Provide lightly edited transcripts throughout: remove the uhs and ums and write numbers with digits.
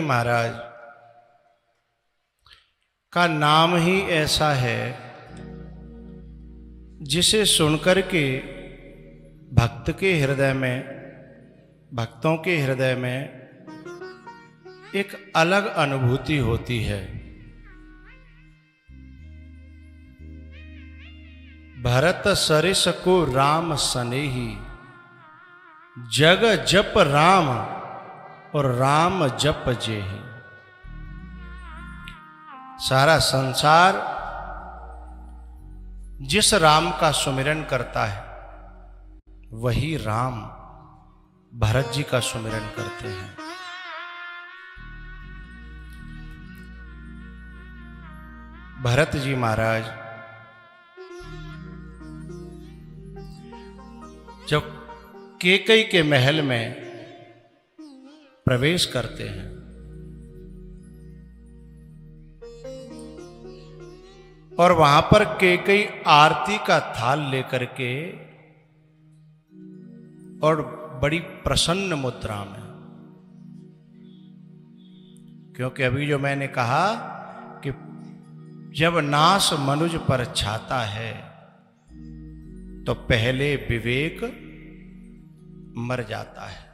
महाराज का नाम ही ऐसा है जिसे सुनकर के भक्त के हृदय में, भक्तों के हृदय में एक अलग अनुभूति होती है। भरत सरिस को राम सनेही, जग जप राम और राम जप जेहि। सारा संसार जिस राम का सुमिरन करता है वही राम भरत जी का सुमिरन करते हैं। भरत जी महाराज जब कैकेयी के महल में प्रवेश करते हैं और वहां पर कैकेयी आरती का थाल लेकर के और बड़ी प्रसन्न मुद्रा में, क्योंकि अभी जो मैंने कहा कि जब नाश मनुज पर छाता है तो पहले विवेक मर जाता है।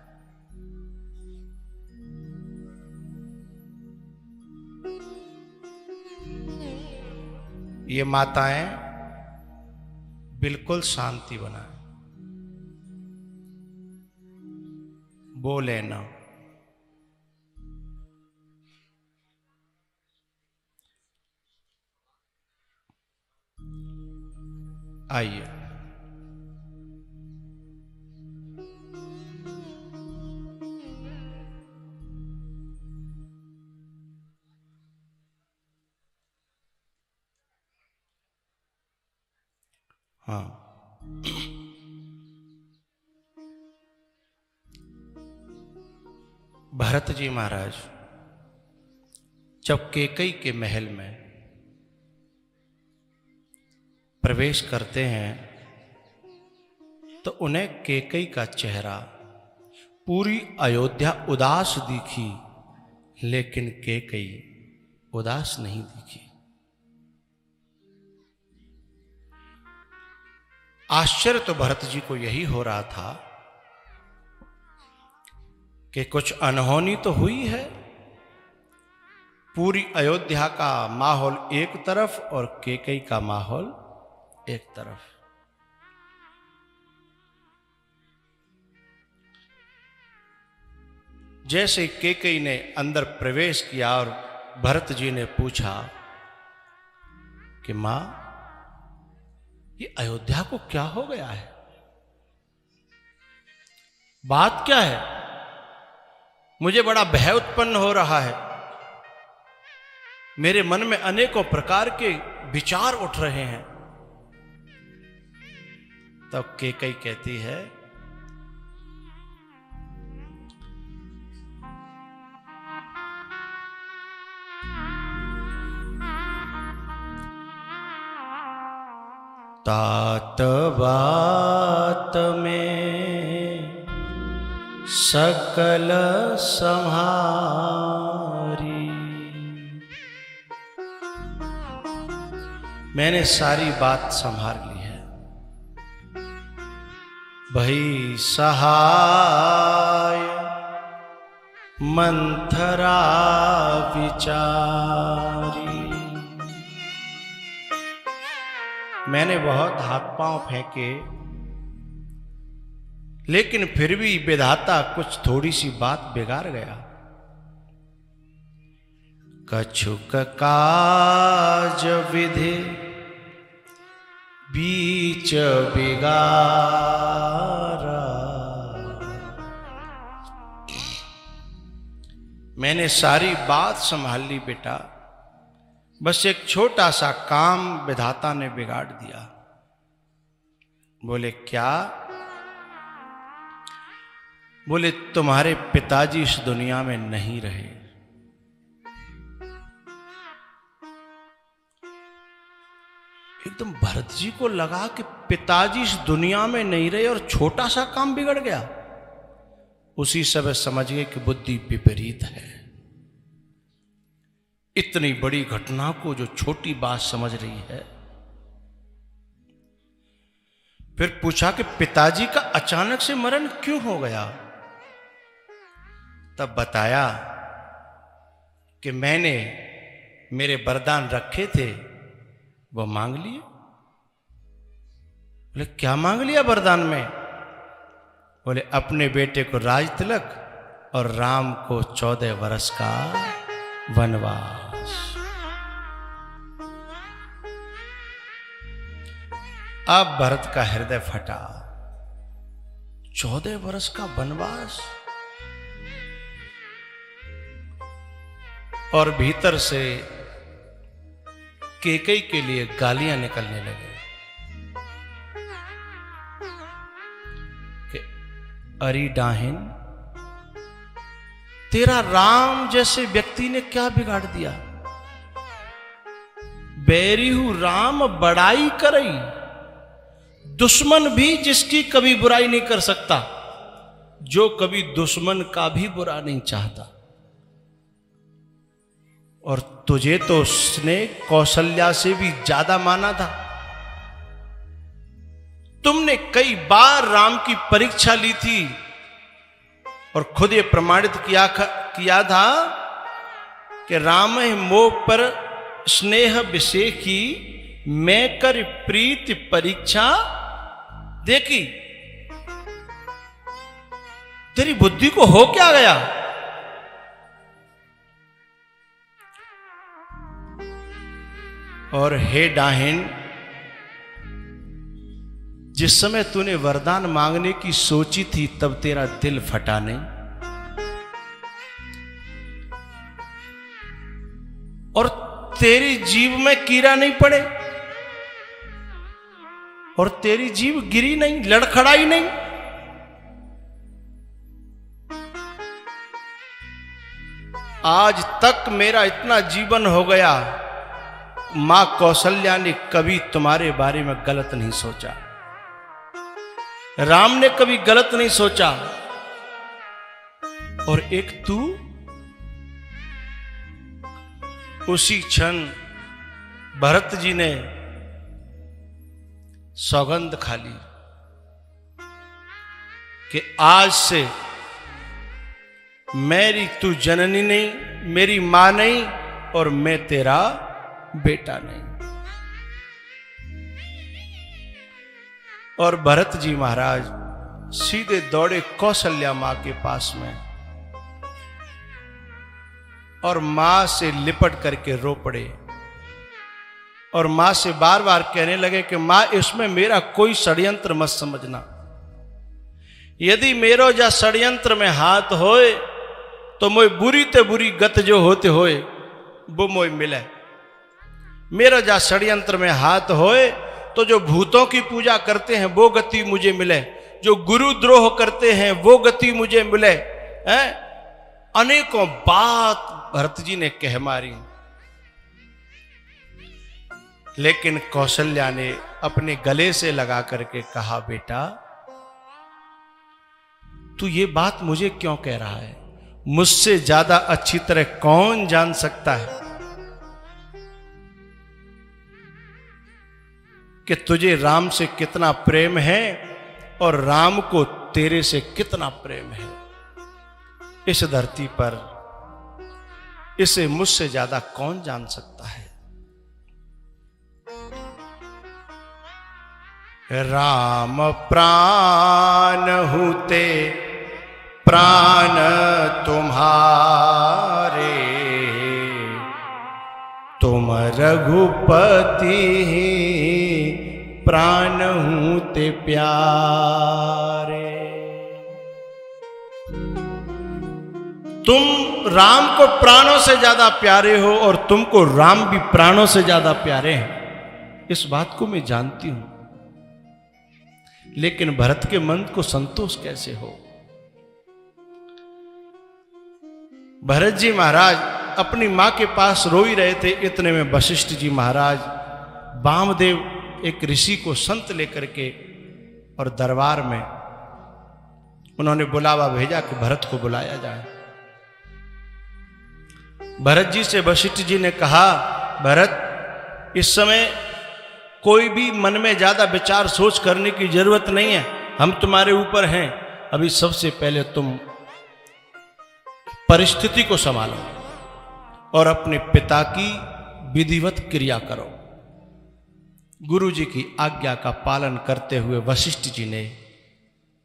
ये माताएं बिल्कुल शांति बनाए, बोले ना। आइए हाँ, भरत जी महाराज जब कैकेयी के महल में प्रवेश करते हैं तो उन्हें कैकेयी का चेहरा, पूरी अयोध्या उदास दिखी, लेकिन कैकेयी उदास नहीं दिखी। आश्चर्य तो भरत जी को यही हो रहा था कि कुछ अनहोनी तो हुई है। पूरी अयोध्या का माहौल एक तरफ और कैकेयी का माहौल एक तरफ। जैसे कैकेयी ने अंदर प्रवेश किया और भरत जी ने पूछा कि मां, ये अयोध्या को क्या हो गया है, बात क्या है? मुझे बड़ा भय उत्पन्न हो रहा है, मेरे मन में अनेकों प्रकार के विचार उठ रहे हैं। तब कैकेयी कहती है, तात बात में सकल सम्हारी। मैंने सारी बात संभाल ली है। भई सहाय मंथरा विचारी। मैंने बहुत हाथ पांव फेंके, लेकिन फिर भी विधाता कुछ थोड़ी सी बात बिगाड़ गया। कछुक काज विधि बीच बिगारा। मैंने सारी बात संभाल ली बेटा, बस एक छोटा सा काम विधाता ने बिगाड़ दिया। बोले क्या? बोले तुम्हारे पिताजी इस दुनिया में नहीं रहे। एकदम भरत जी को लगा कि पिताजी इस दुनिया में नहीं रहे और छोटा सा काम बिगड़ गया। उसी समय समझ गए कि बुद्धि विपरीत है। इतनी बड़ी घटना को जो छोटी बात समझ रही है। फिर पूछा कि पिताजी का अचानक से मरण क्यों हो गया? तब बताया कि मैंने मेरे वरदान रखे थे, वो मांग लिए। बोले क्या मांग लिया वरदान में? बोले अपने बेटे को राज तिलक और राम को 14 वर्ष का वनवास। अब भरत का हृदय फटा। 14 वर्ष का वनवास, और भीतर से कैकेयी के लिए गालियां निकलने लगे कि अरे डाहिन, तेरा राम जैसे व्यक्ति ने क्या बिगाड़ दिया? बैरी हूं राम बड़ाई करई, दुश्मन भी जिसकी कभी बुराई नहीं कर सकता, जो कभी दुश्मन का भी बुरा नहीं चाहता। और तुझे तो उसने कौशल्या से भी ज्यादा माना था। तुमने कई बार राम की परीक्षा ली थी और खुद ये प्रमाणित किया था कि राम मोह पर स्नेह विषय की मैं कर प्रीति परीक्षा देखी। तेरी बुद्धि को हो क्या गया? और हे डाहिन, जिस समय तूने वरदान मांगने की सोची थी तब तेरा दिल फटा नहीं, और तेरी जीभ में कीड़ा नहीं पड़े, और तेरी जीभ गिरी नहीं, लड़खड़ाई नहीं। आज तक मेरा इतना जीवन हो गया, मां कौशल्या ने कभी तुम्हारे बारे में गलत नहीं सोचा, राम ने कभी गलत नहीं सोचा, और एक तू उसी क्षण भरत जी ने सौगंध खा ली कि आज से मेरी तू जननी नहीं, मेरी मां नहीं, और मैं तेरा बेटा नहीं। और भरत जी महाराज सीधे दौड़े कौशल्या मां के पास में, और मां से लिपट करके रो पड़े, और मां से बार बार कहने लगे कि मां, इसमें मेरा कोई षड्यंत्र मत समझना। यदि मेरो जा षड्यंत्र में हाथ होए तो मोय बुरी ते बुरी गत जो होते होए वो मोय मिले। मेरा जा षड्यंत्र में हाथ होए तो जो भूतों की पूजा करते हैं वो गति मुझे मिले, जो गुरुद्रोह करते हैं वो गति मुझे मिले। हैं? अनेकों बात भरत जी ने कह मारी, लेकिन कौशल्या ने अपने गले से लगा करके कहा, बेटा तू ये बात मुझे क्यों कह रहा है? मुझसे ज्यादा अच्छी तरह कौन जान सकता है कि तुझे राम से कितना प्रेम है और राम को तेरे से कितना प्रेम है। इस धरती पर इसे मुझसे ज्यादा कौन जान सकता है? राम प्राण हुते प्राण तुम्हारे, तुम रघुपति प्राण हूते प्यारे। तुम राम को प्राणों से ज्यादा प्यारे हो और तुमको राम भी प्राणों से ज्यादा प्यारे हैं, इस बात को मैं जानती हूं। लेकिन भरत के मन को संतोष कैसे हो? भरत जी महाराज अपनी मां के पास रो ही रहे थे, इतने में वशिष्ठ जी महाराज वामदेव एक ऋषि को संत लेकर के और दरबार में उन्होंने बुलावा भेजा कि भरत को बुलाया जाए। भरत जी से वशिष्ठ जी ने कहा, भरत, इस समय कोई भी मन में ज्यादा विचार सोच करने की जरूरत नहीं है, हम तुम्हारे ऊपर हैं। अभी सबसे पहले तुम परिस्थिति को संभालो और अपने पिता की विधिवत क्रिया करो। गुरु जी की आज्ञा का पालन करते हुए वशिष्ठ जी ने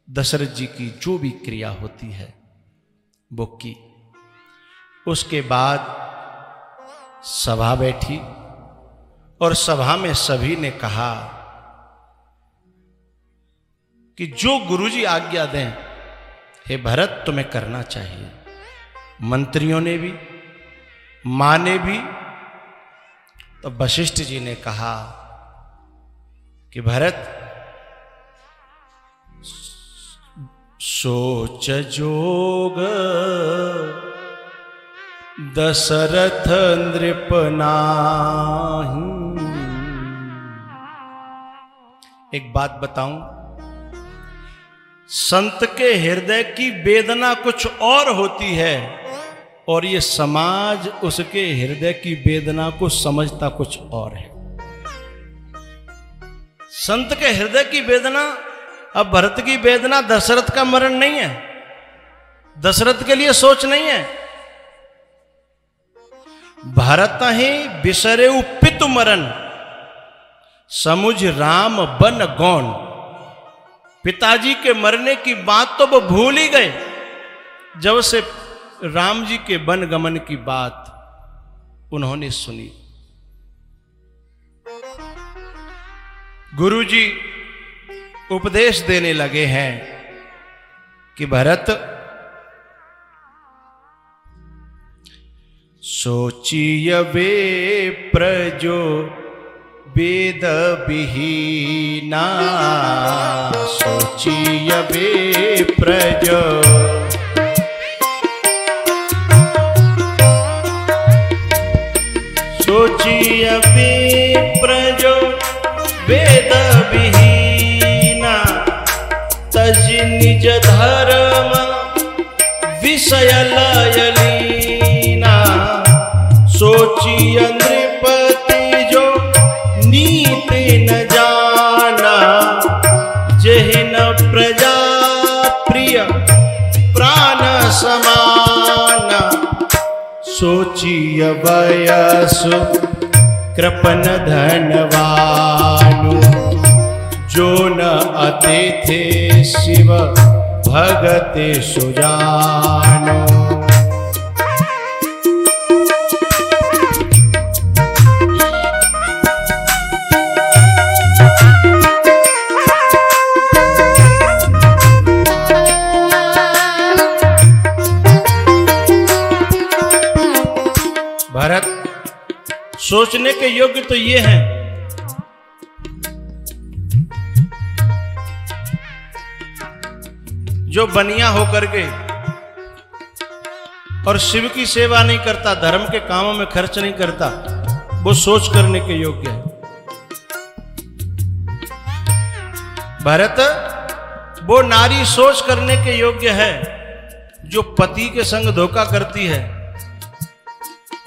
दशरथ जी की जो भी क्रिया होती है वो की। उसके बाद सभा बैठी और सभा में सभी ने कहा कि जो गुरुजी आज्ञा दें, हे भरत, तुम्हें करना चाहिए। मंत्रियों ने भी, मां ने भी। तो वशिष्ठ जी ने कहा कि भरत, सोच जोग दशरथ नृपनाहि। एक बात बताऊं, संत के हृदय की वेदना कुछ और होती है और ये समाज उसके हृदय की वेदना को समझता कुछ और है। संत के हृदय की वेदना, अब भरत की वेदना दशरथ का मरण नहीं है, दशरथ के लिए सोच नहीं है। भरत ही बिसरे पितु मरण, समुझ राम बन गौन। पिताजी के मरने की बात तो वो भूल ही गए जब से राम जी के वन गमन की बात उन्होंने सुनी। गुरु जी उपदेश देने लगे हैं कि भरत, सोचिय वे प्रजो वेद विहीना, सोचिय वे प्रजो सोचिय वे प्रजो वेद विहीना, तजि निज धर्म विषय लयलीना, सोचिय नृपति जो नीति न जाना, जेहि न प्रजा प्रिय प्राण समाना, सोचिय वयसु कृपन धनवानु, जो न अतिथि शिव भगति सुजानो। भरत, सोचने के योग्य तो ये हैं, जो बनिया होकर के और शिव की सेवा नहीं करता, धर्म के कामों में खर्च नहीं करता, वो सोच करने के योग्य है। भरत, वो नारी सोच करने के योग्य है जो पति के संग धोखा करती है,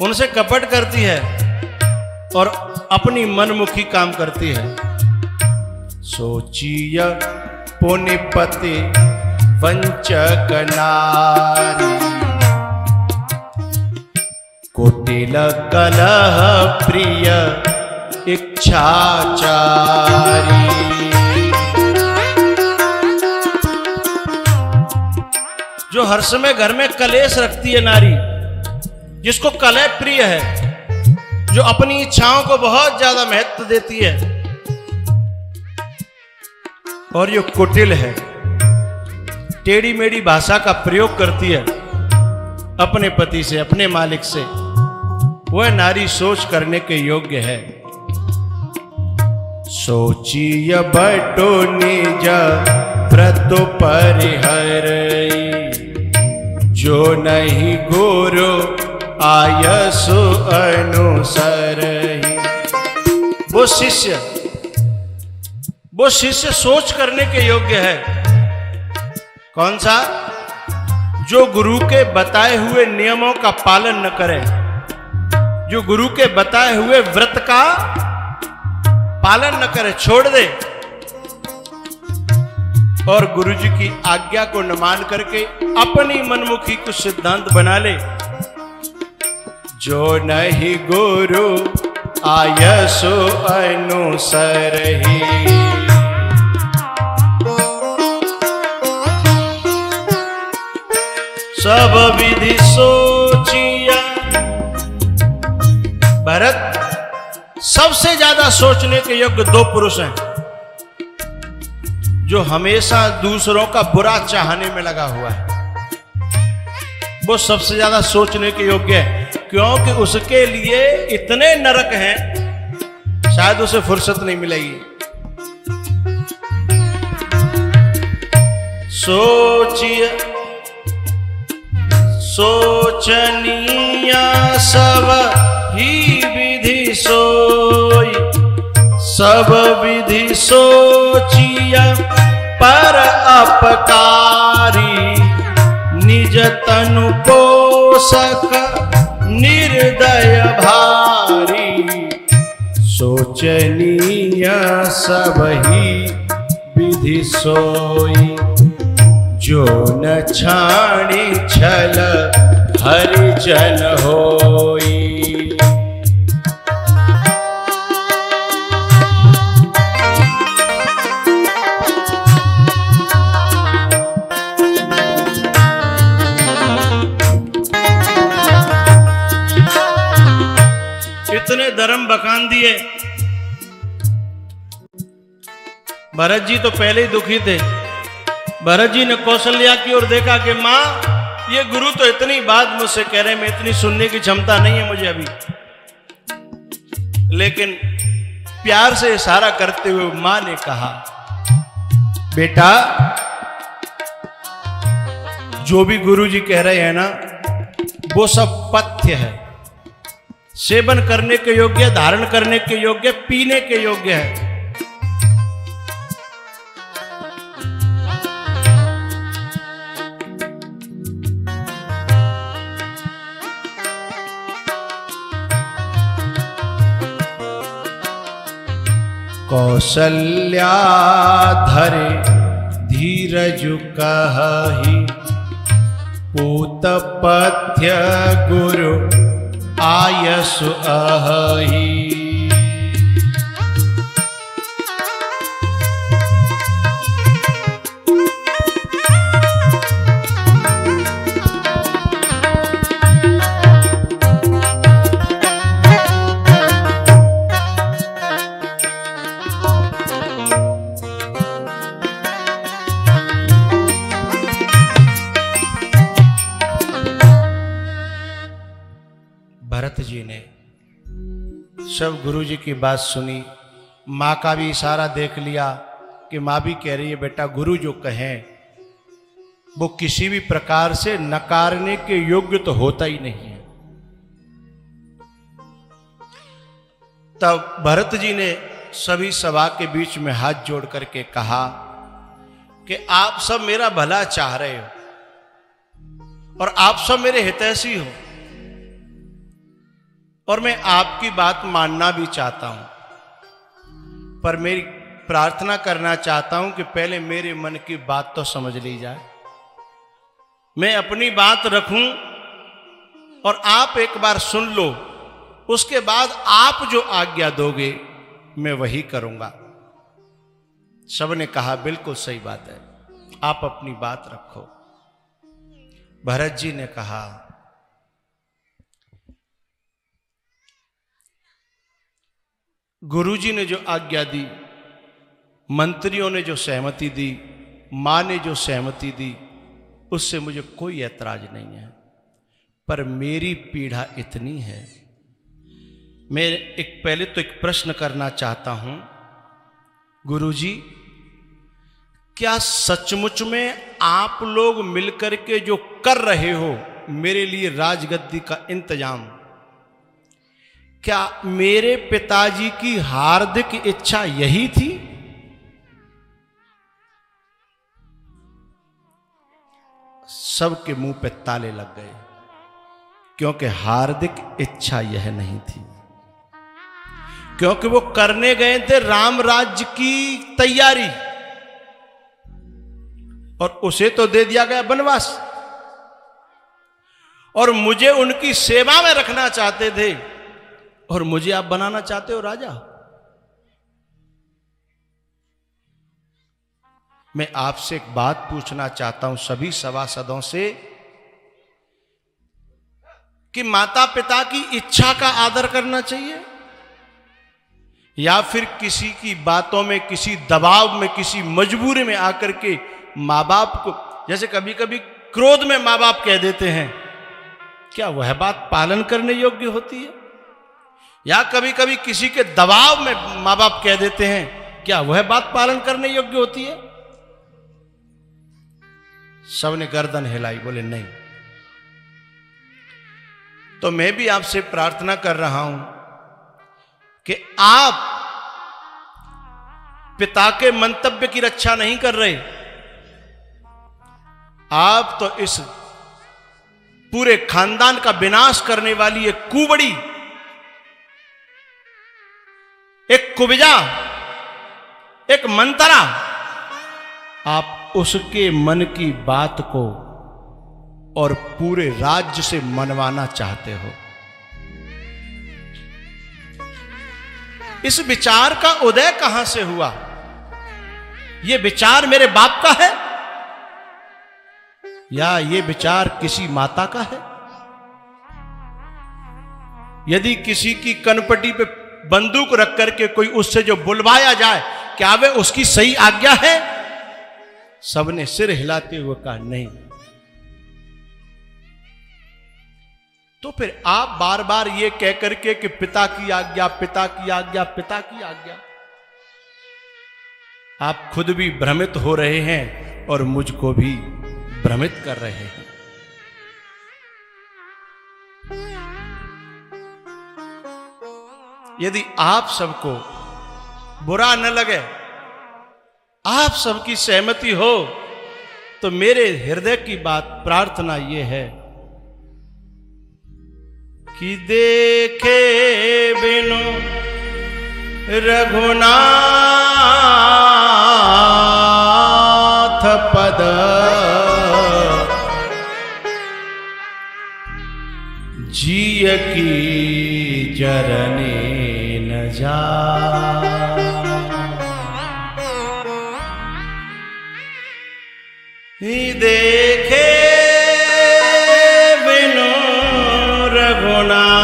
उनसे कपट करती है और अपनी मनमुखी काम करती है। सोचिय पुनिपति वंचक नारी, कुटिल कलह प्रिय इच्छाचारी, जो हर समय घर में कलेश रखती है नारी, जिसको कलह प्रिय है, जो अपनी इच्छाओं को बहुत ज्यादा महत्व देती है, और जो कुटिल है, टेढ़ी मेढ़ी भाषा का प्रयोग करती है अपने पति से, अपने मालिक से, वह नारी सोच करने के योग्य है। सोचिय बटो निज व्रत परिहरई, जो नहीं गुरु आयसु अनुसरई। वो शिष्य सोच करने के योग्य है। कौन सा? जो गुरु के बताए हुए नियमों का पालन न करे, जो गुरु के बताए हुए व्रत का पालन न करे, छोड़ दे और गुरु जी की आज्ञा को न मान करके अपनी मनमुखी कुछ सिद्धांत बना ले, जो नहीं गुरु आयसो अनुसरहि, सब विधि सोचिया। भरत, सबसे ज्यादा सोचने के योग्य दो पुरुष हैं, जो हमेशा दूसरों का बुरा चाहने में लगा हुआ है। वो सबसे ज्यादा सोचने के योग्य है, क्योंकि उसके लिए इतने नरक हैं, शायद उसे फुर्सत नहीं मिलेगी। सोचिए सोचनिया सब ही विधि सोई, सब विधि सोचिया पर अपकारी, निज तनु पोषक निर्दय भारी, सोचनीय सब ही विधि सोई, जो न छाणी छल हरिजन होई। इतने धर्म बखान दिए। भरत जी तो पहले ही दुखी थे। भरत जी ने कौशल्या की ओर देखा कि मां, ये गुरु तो इतनी बात मुझसे कह रहे, मैं इतनी सुनने की क्षमता नहीं है मुझे अभी। लेकिन प्यार से इशारा करते हुए मां ने कहा, बेटा जो भी गुरु जी कह रहे हैं ना, वो सब पथ्य है, सेवन करने के योग्य, धारण करने के योग्य, पीने के योग्य है। कौशल्या धरे धीरजु कहि, पूत पथ्य गुरु आयसु अहि। भरत जी ने सब गुरु जी की बात सुनी। माँ का भी इशारा देख लिया कि माँ भी कह रही है, बेटा गुरु जो कहें वो किसी भी प्रकार से नकारने के योग्य तो होता ही नहीं है। तब भरत जी ने सभी सभा के बीच में हाथ जोड़ करके कहा कि आप सब मेरा भला चाह रहे हो और आप सब मेरे हितैषी हो, और मैं आपकी बात मानना भी चाहता हूं, पर मेरी प्रार्थना करना चाहता हूं कि पहले मेरे मन की बात तो समझ ली जाए। मैं अपनी बात रखूं और आप एक बार सुन लो, उसके बाद आप जो आज्ञा दोगे मैं वही करूंगा। सबने कहा बिल्कुल सही बात है, आप अपनी बात रखो। भरत जी ने कहा, गुरुजी ने जो आज्ञा दी, मंत्रियों ने जो सहमति दी, मां ने जो सहमति दी, उससे मुझे कोई ऐतराज नहीं है, पर मेरी पीड़ा इतनी है। मैं पहले तो एक प्रश्न करना चाहता हूं, गुरुजी क्या सचमुच में आप लोग मिलकर के जो कर रहे हो मेरे लिए राजगद्दी का इंतजाम, क्या मेरे पिताजी की हार्दिक इच्छा यही थी? सबके मुंह पे ताले लग गए, क्योंकि हार्दिक इच्छा यह नहीं थी, क्योंकि वो करने गए थे राम राज्य की तैयारी और उसे तो दे दिया गया वनवास, और मुझे उनकी सेवा में रखना चाहते थे और मुझे आप बनाना चाहते हो राजा। मैं आपसे एक बात पूछना चाहता हूं सभी सभासदों से कि माता पिता की इच्छा का आदर करना चाहिए या फिर किसी की बातों में, किसी दबाव में, किसी मजबूरी में आकर के माँ बाप को, जैसे कभी कभी क्रोध में माँ बाप कह देते हैं, क्या वह बात पालन करने योग्य होती है? या कभी कभी किसी के दबाव में माँ बाप कह देते हैं, क्या वह बात पालन करने योग्य होती है? सबने गर्दन हिलाई, बोले नहीं। तो मैं भी आपसे प्रार्थना कर रहा हूं कि आप पिता के मंतव्य की रक्षा नहीं कर रहे, आप तो इस पूरे खानदान का विनाश करने वाली एक कुबड़ी, एक कुबिजा, एक मंतरा, आप उसके मन की बात को और पूरे राज्य से मनवाना चाहते हो। इस विचार का उदय कहां से हुआ? यह विचार मेरे बाप का है या ये विचार किसी माता का है? यदि किसी की कनपटी पे बंदूक रख करके कोई उससे जो बुलवाया जाए, क्या वे उसकी सही आज्ञा है? सबने सिर हिलाते हुए कहा नहीं। तो फिर आप बार बार ये कह करके कि पिता की आज्ञा, पिता की आज्ञा, पिता की आज्ञा, आप खुद भी भ्रमित हो रहे हैं और मुझको भी भ्रमित कर रहे हैं। यदि आप सबको बुरा न लगे, आप सबकी सहमति हो, तो मेरे हृदय की बात, प्रार्थना यह है कि देखे बिनु रघुनाथ पद, जिय की जरने न जा। देखे बिनु रघुनाथ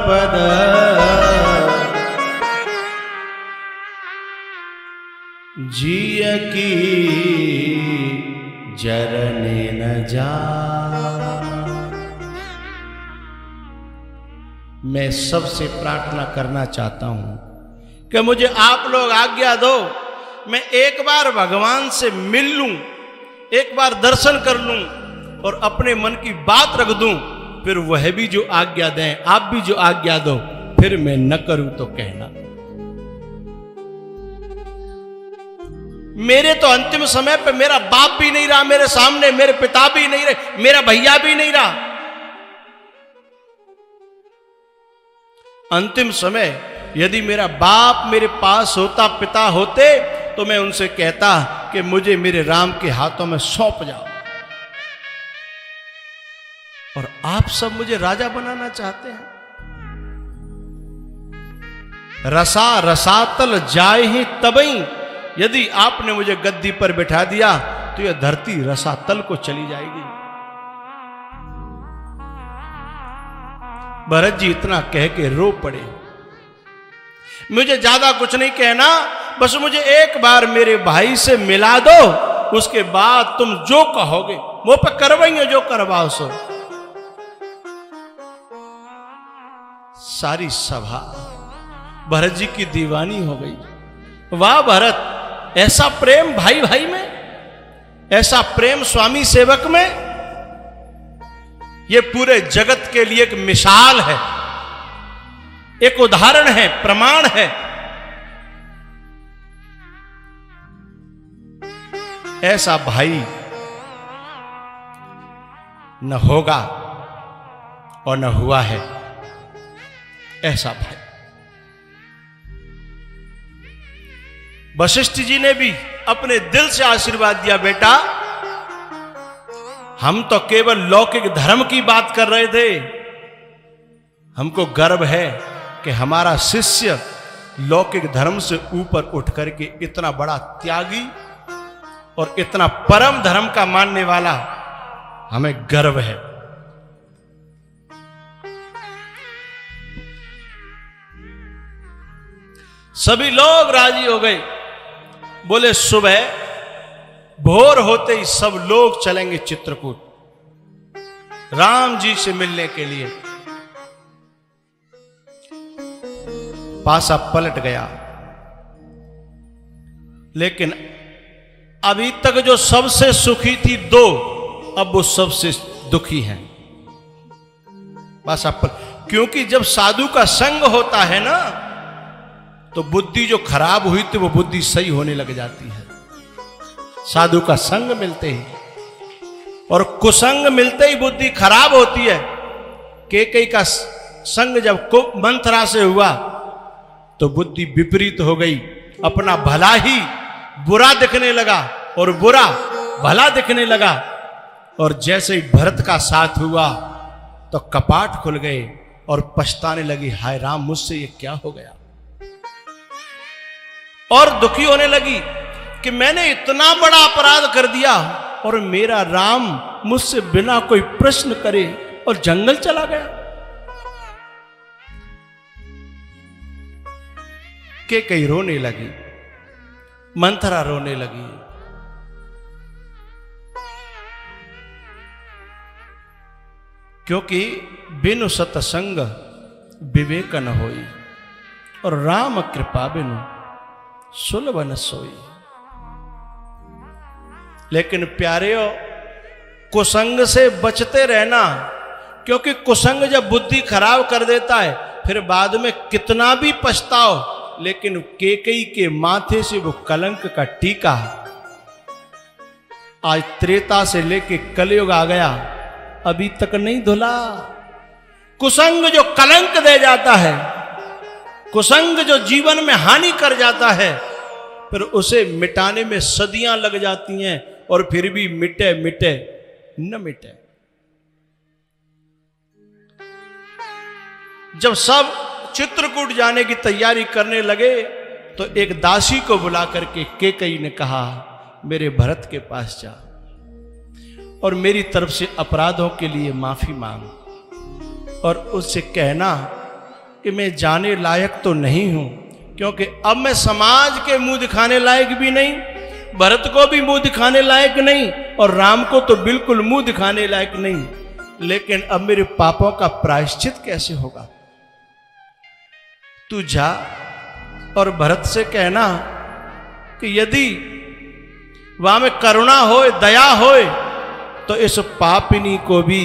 पद, जिय की जरने न जा। मैं सबसे प्रार्थना करना चाहता हूं कि मुझे आप लोग आज्ञा दो, मैं एक बार भगवान से मिल लूं, एक बार दर्शन कर लूं और अपने मन की बात रख दूं, फिर वह भी जो आज्ञा दें, आप भी जो आज्ञा दो, फिर मैं न करूं तो कहना। मेरे तो अंतिम समय पे मेरा बाप भी नहीं रहा मेरे सामने, मेरे पिता भी नहीं रहे, मेरा भैया भी नहीं रहा। अंतिम समय यदि मेरा बाप मेरे पास होता, पिता होते, तो मैं उनसे कहता कि मुझे मेरे राम के हाथों में सौंप जाओ। और आप सब मुझे राजा बनाना चाहते हैं। रसा रसातल जाए ही तबई, यदि आपने मुझे गद्दी पर बिठा दिया तो यह धरती रसातल को चली जाएगी। भरत जी इतना कह के रो पड़े। मुझे ज्यादा कुछ नहीं कहना, बस मुझे एक बार मेरे भाई से मिला दो, उसके बाद तुम जो कहोगे वो पे करवाइए, जो करवाओ सो। सारी सभा भरत जी की दीवानी हो गई। वाह भरत, ऐसा प्रेम भाई भाई में, ऐसा प्रेम स्वामी सेवक में, यह पूरे जगत के लिए एक मिसाल है, एक उदाहरण है, प्रमाण है। ऐसा भाई न होगा और न हुआ है, ऐसा भय। वशिष्ठ जी ने भी अपने दिल से आशीर्वाद दिया, बेटा हम तो केवल लौकिक धर्म की बात कर रहे थे, हमको गर्व है कि हमारा शिष्य लौकिक धर्म से ऊपर उठ करके इतना बड़ा त्यागी और इतना परम धर्म का मानने वाला, हमें गर्व है। सभी लोग राजी हो गए, बोले सुबह भोर होते ही सब लोग चलेंगे चित्रकूट राम जी से मिलने के लिए। पासा पलट गया, लेकिन अभी तक जो सबसे सुखी थी दो, अब वो सबसे दुखी हैं। पासा क्योंकि जब साधु का संग होता है ना, तो बुद्धि जो खराब हुई थी वो बुद्धि सही होने लग जाती है, साधु का संग मिलते ही। और कुसंग मिलते ही बुद्धि खराब होती है। केकई का संग जब मंथरा से हुआ तो बुद्धि विपरीत हो गई, अपना भला ही बुरा दिखने लगा और बुरा भला दिखने लगा। और जैसे ही भरत का साथ हुआ तो कपाट खुल गए और पछताने लगी, हाय राम मुझसे ये क्या हो गया। और दुखी होने लगी कि मैंने इतना बड़ा अपराध कर दिया और मेरा राम मुझसे बिना कोई प्रश्न करे और जंगल चला गया। केकई रोने लगी, मंथरा रोने लगी। क्योंकि बिनु सतसंग विवेक न होई और राम कृपा बिनु सुलभ न सोई। लेकिन प्यारेओ, कुसंग से बचते रहना, क्योंकि कुसंग जब बुद्धि खराब कर देता है फिर बाद में कितना भी पछताओ, लेकिन केकई के माथे से वो कलंक का टीका आज त्रेता से लेके कलयुग आ गया, अभी तक नहीं धुला। कुसंग जो कलंक दे जाता है, कुसंग जो जीवन में हानि कर जाता है, फिर उसे मिटाने में सदियां लग जाती हैं और फिर भी मिटे मिटे न मिटे। जब सब चित्रकूट जाने की तैयारी करने लगे तो एक दासी को बुला करके केकई ने कहा, मेरे भरत के पास जा और मेरी तरफ से अपराधों के लिए माफी मांग और उससे कहना कि मैं जाने लायक तो नहीं हूं, क्योंकि अब मैं समाज के मुंह दिखाने लायक भी नहीं, भरत को भी मुंह दिखाने लायक नहीं और राम को तो बिल्कुल मुंह दिखाने लायक नहीं। लेकिन अब मेरे पापों का प्रायश्चित कैसे होगा? तू जा और भरत से कहना कि यदि वहां में करुणा होए, दया होए, तो इस पापिनी को भी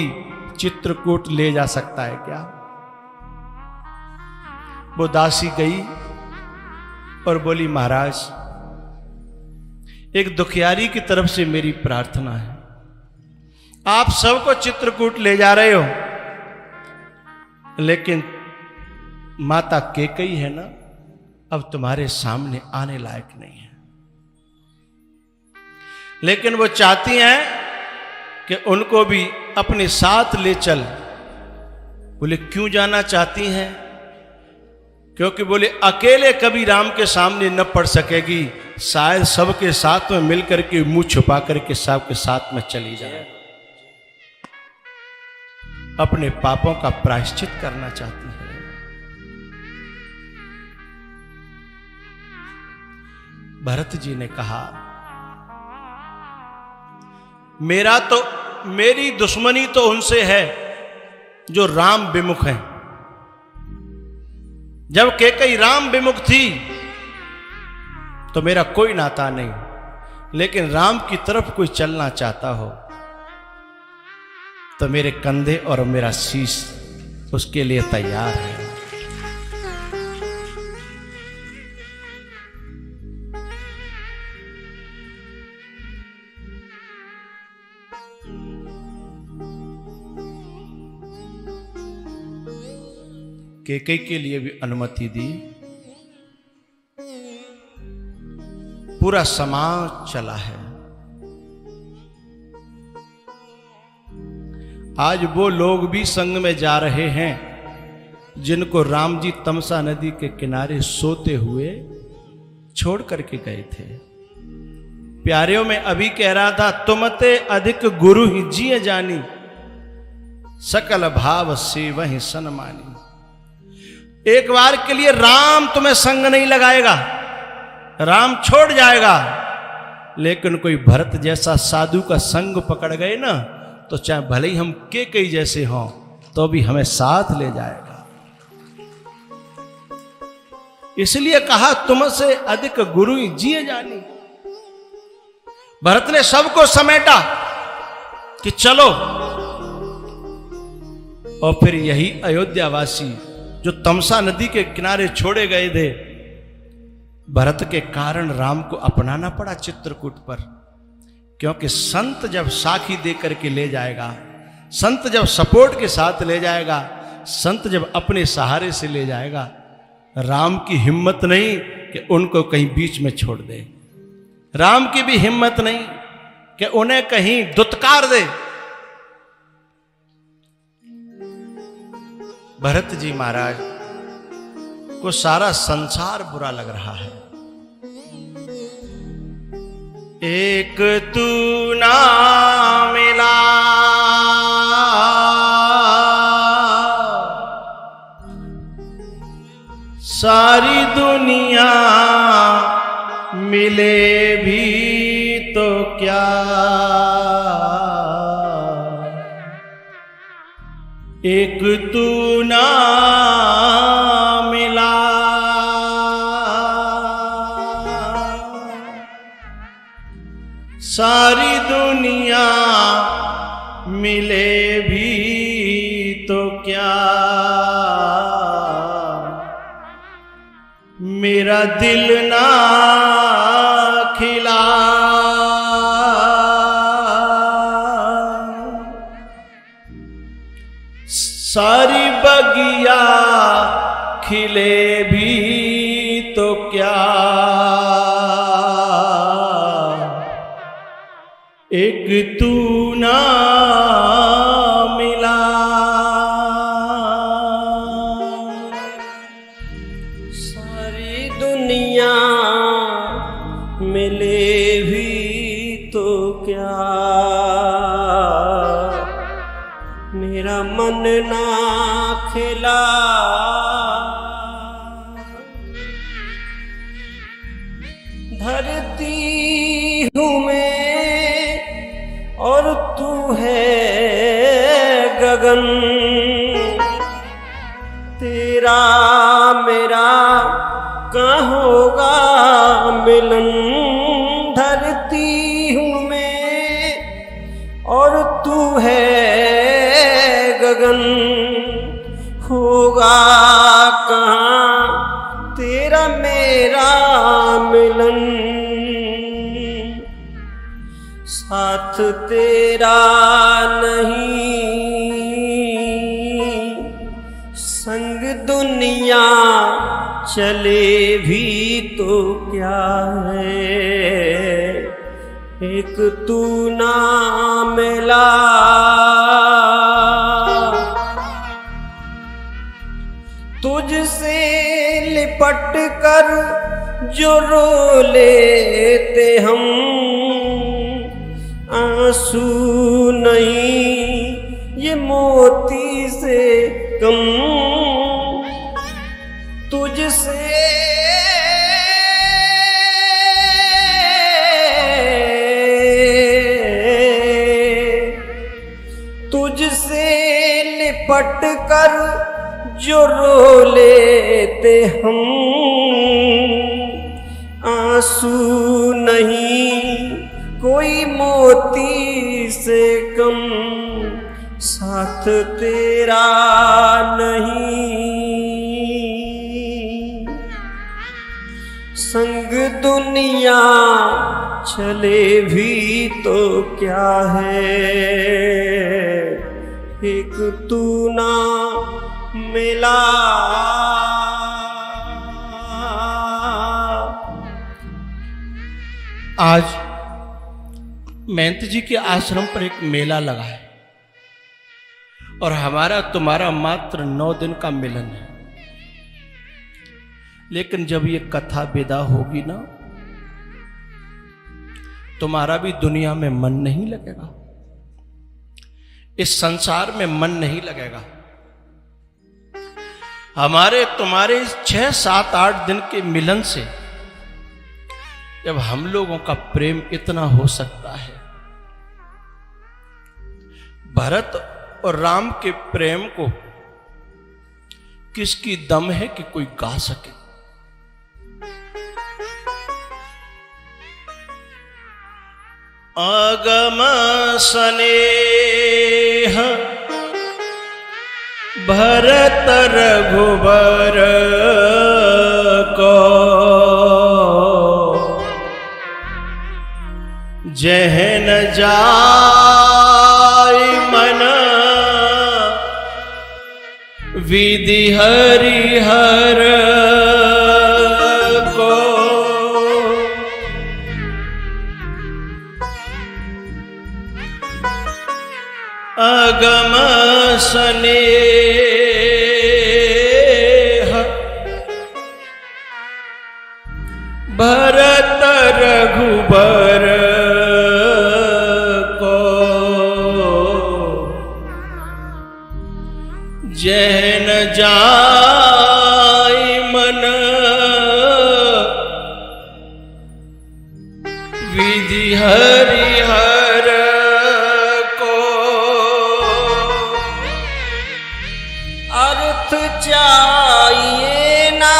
चित्रकूट ले जा सकता है क्या? वो दासी गई और बोली, महाराज एक दुखियारी की तरफ से मेरी प्रार्थना है, आप सबको चित्रकूट ले जा रहे हो, लेकिन माता केकई है ना, अब तुम्हारे सामने आने लायक नहीं है। लेकिन वो चाहती हैं कि उनको भी अपने साथ ले चल। बोले क्यों जाना चाहती हैं? क्योंकि बोले अकेले कभी राम के सामने न पड़ सकेगी, शायद सबके साथ में मिलकर के मुंह छुपा करके सबके साथ में चली जाए। अपने पापों का प्रायश्चित करना चाहती है। भरत जी ने कहा, मेरी दुश्मनी तो उनसे है जो राम विमुख हैं। जब केकई राम विमुख थी तो मेरा कोई नाता नहीं, लेकिन राम की तरफ कोई चलना चाहता हो तो मेरे कंधे और मेरा शीश उसके लिए तैयार है। कैकेयी के लिए भी अनुमति दी। पूरा समाज चला है। आज वो लोग भी संग में जा रहे हैं जिनको राम जी तमसा नदी के किनारे सोते हुए छोड़ करके गए थे। प्यारियों में अभी कह रहा था, तुमते अधिक गुरु ही जिए जानी, सकल भाव से वही सनमानी। एक बार के लिए राम तुम्हें संग नहीं लगाएगा, राम छोड़ जाएगा, लेकिन कोई भरत जैसा साधु का संग पकड़ गए ना, तो चाहे भले ही हम कैकेयी जैसे हों तो भी हमें साथ ले जाएगा। इसलिए कहा, तुमसे अधिक गुरु ही जिए जानी। भरत ने सबको समेटा कि चलो, और फिर यही अयोध्यावासी जो तमसा नदी के किनारे छोड़े गए थे, भरत के कारण राम को अपनाना पड़ा चित्रकूट पर। क्योंकि संत जब साखी दे करके ले जाएगा, संत जब सपोर्ट के साथ ले जाएगा, संत जब अपने सहारे से ले जाएगा, राम की हिम्मत नहीं कि उनको कहीं बीच में छोड़ दे। राम की भी हिम्मत नहीं कि उन्हें कहीं दुत्कार दे। भरत जी महाराज को सारा संसार बुरा लग रहा है। एक तू ना मिला, सारी दुनिया मिले भी तो क्या, एक तू ना मिला, सारी दुनिया मिले भी तो क्या, मेरा दिल ना खिला, सारी बगिया खिले भी तो क्या, एक तू ना मिला। सारी दुनिया मिले भी तो क्या, मेरा मन ना खिला, धरती हूँ मैं और तू है गगन, तेरा मेरा कहाँ होगा मिलन। धरती हूँ मैं और तू है गगन, होगा कहाँ तेरा मेरा मिलन। साथ तेरा नहीं, संग दुनिया चले भी तो क्या है, एक तू ना मिला। तुझसे लिपट कर जो रो लेते हम, आंसू नहीं ये मोती से कम। तुझसे लिपट कर जो रो लेते हम, आंसू नहीं कोई मोती से कम। साथ तेरा नहीं, संग दुनिया चले भी तो क्या है, एक तू ना मिला। आज महंत जी के आश्रम पर एक मेला लगा है और हमारा तुम्हारा मात्र 9 दिन का मिलन है। लेकिन जब ये कथा विदा होगी ना, तुम्हारा भी दुनिया में मन नहीं लगेगा, इस संसार में मन नहीं लगेगा। हमारे तुम्हारे 6, 7, 8 दिन के मिलन से जब हम लोगों का प्रेम इतना हो सकता है, भरत और राम के प्रेम को किसकी दम है कि कोई गा सके। आगम स्नेह भरत रघुबर को, जहन जाय मन विधि हरिहर को। अगम स्नेह भरत रघुबर को, जहन जाय मन विधि हरिहर को। अर्थ चाहिए ना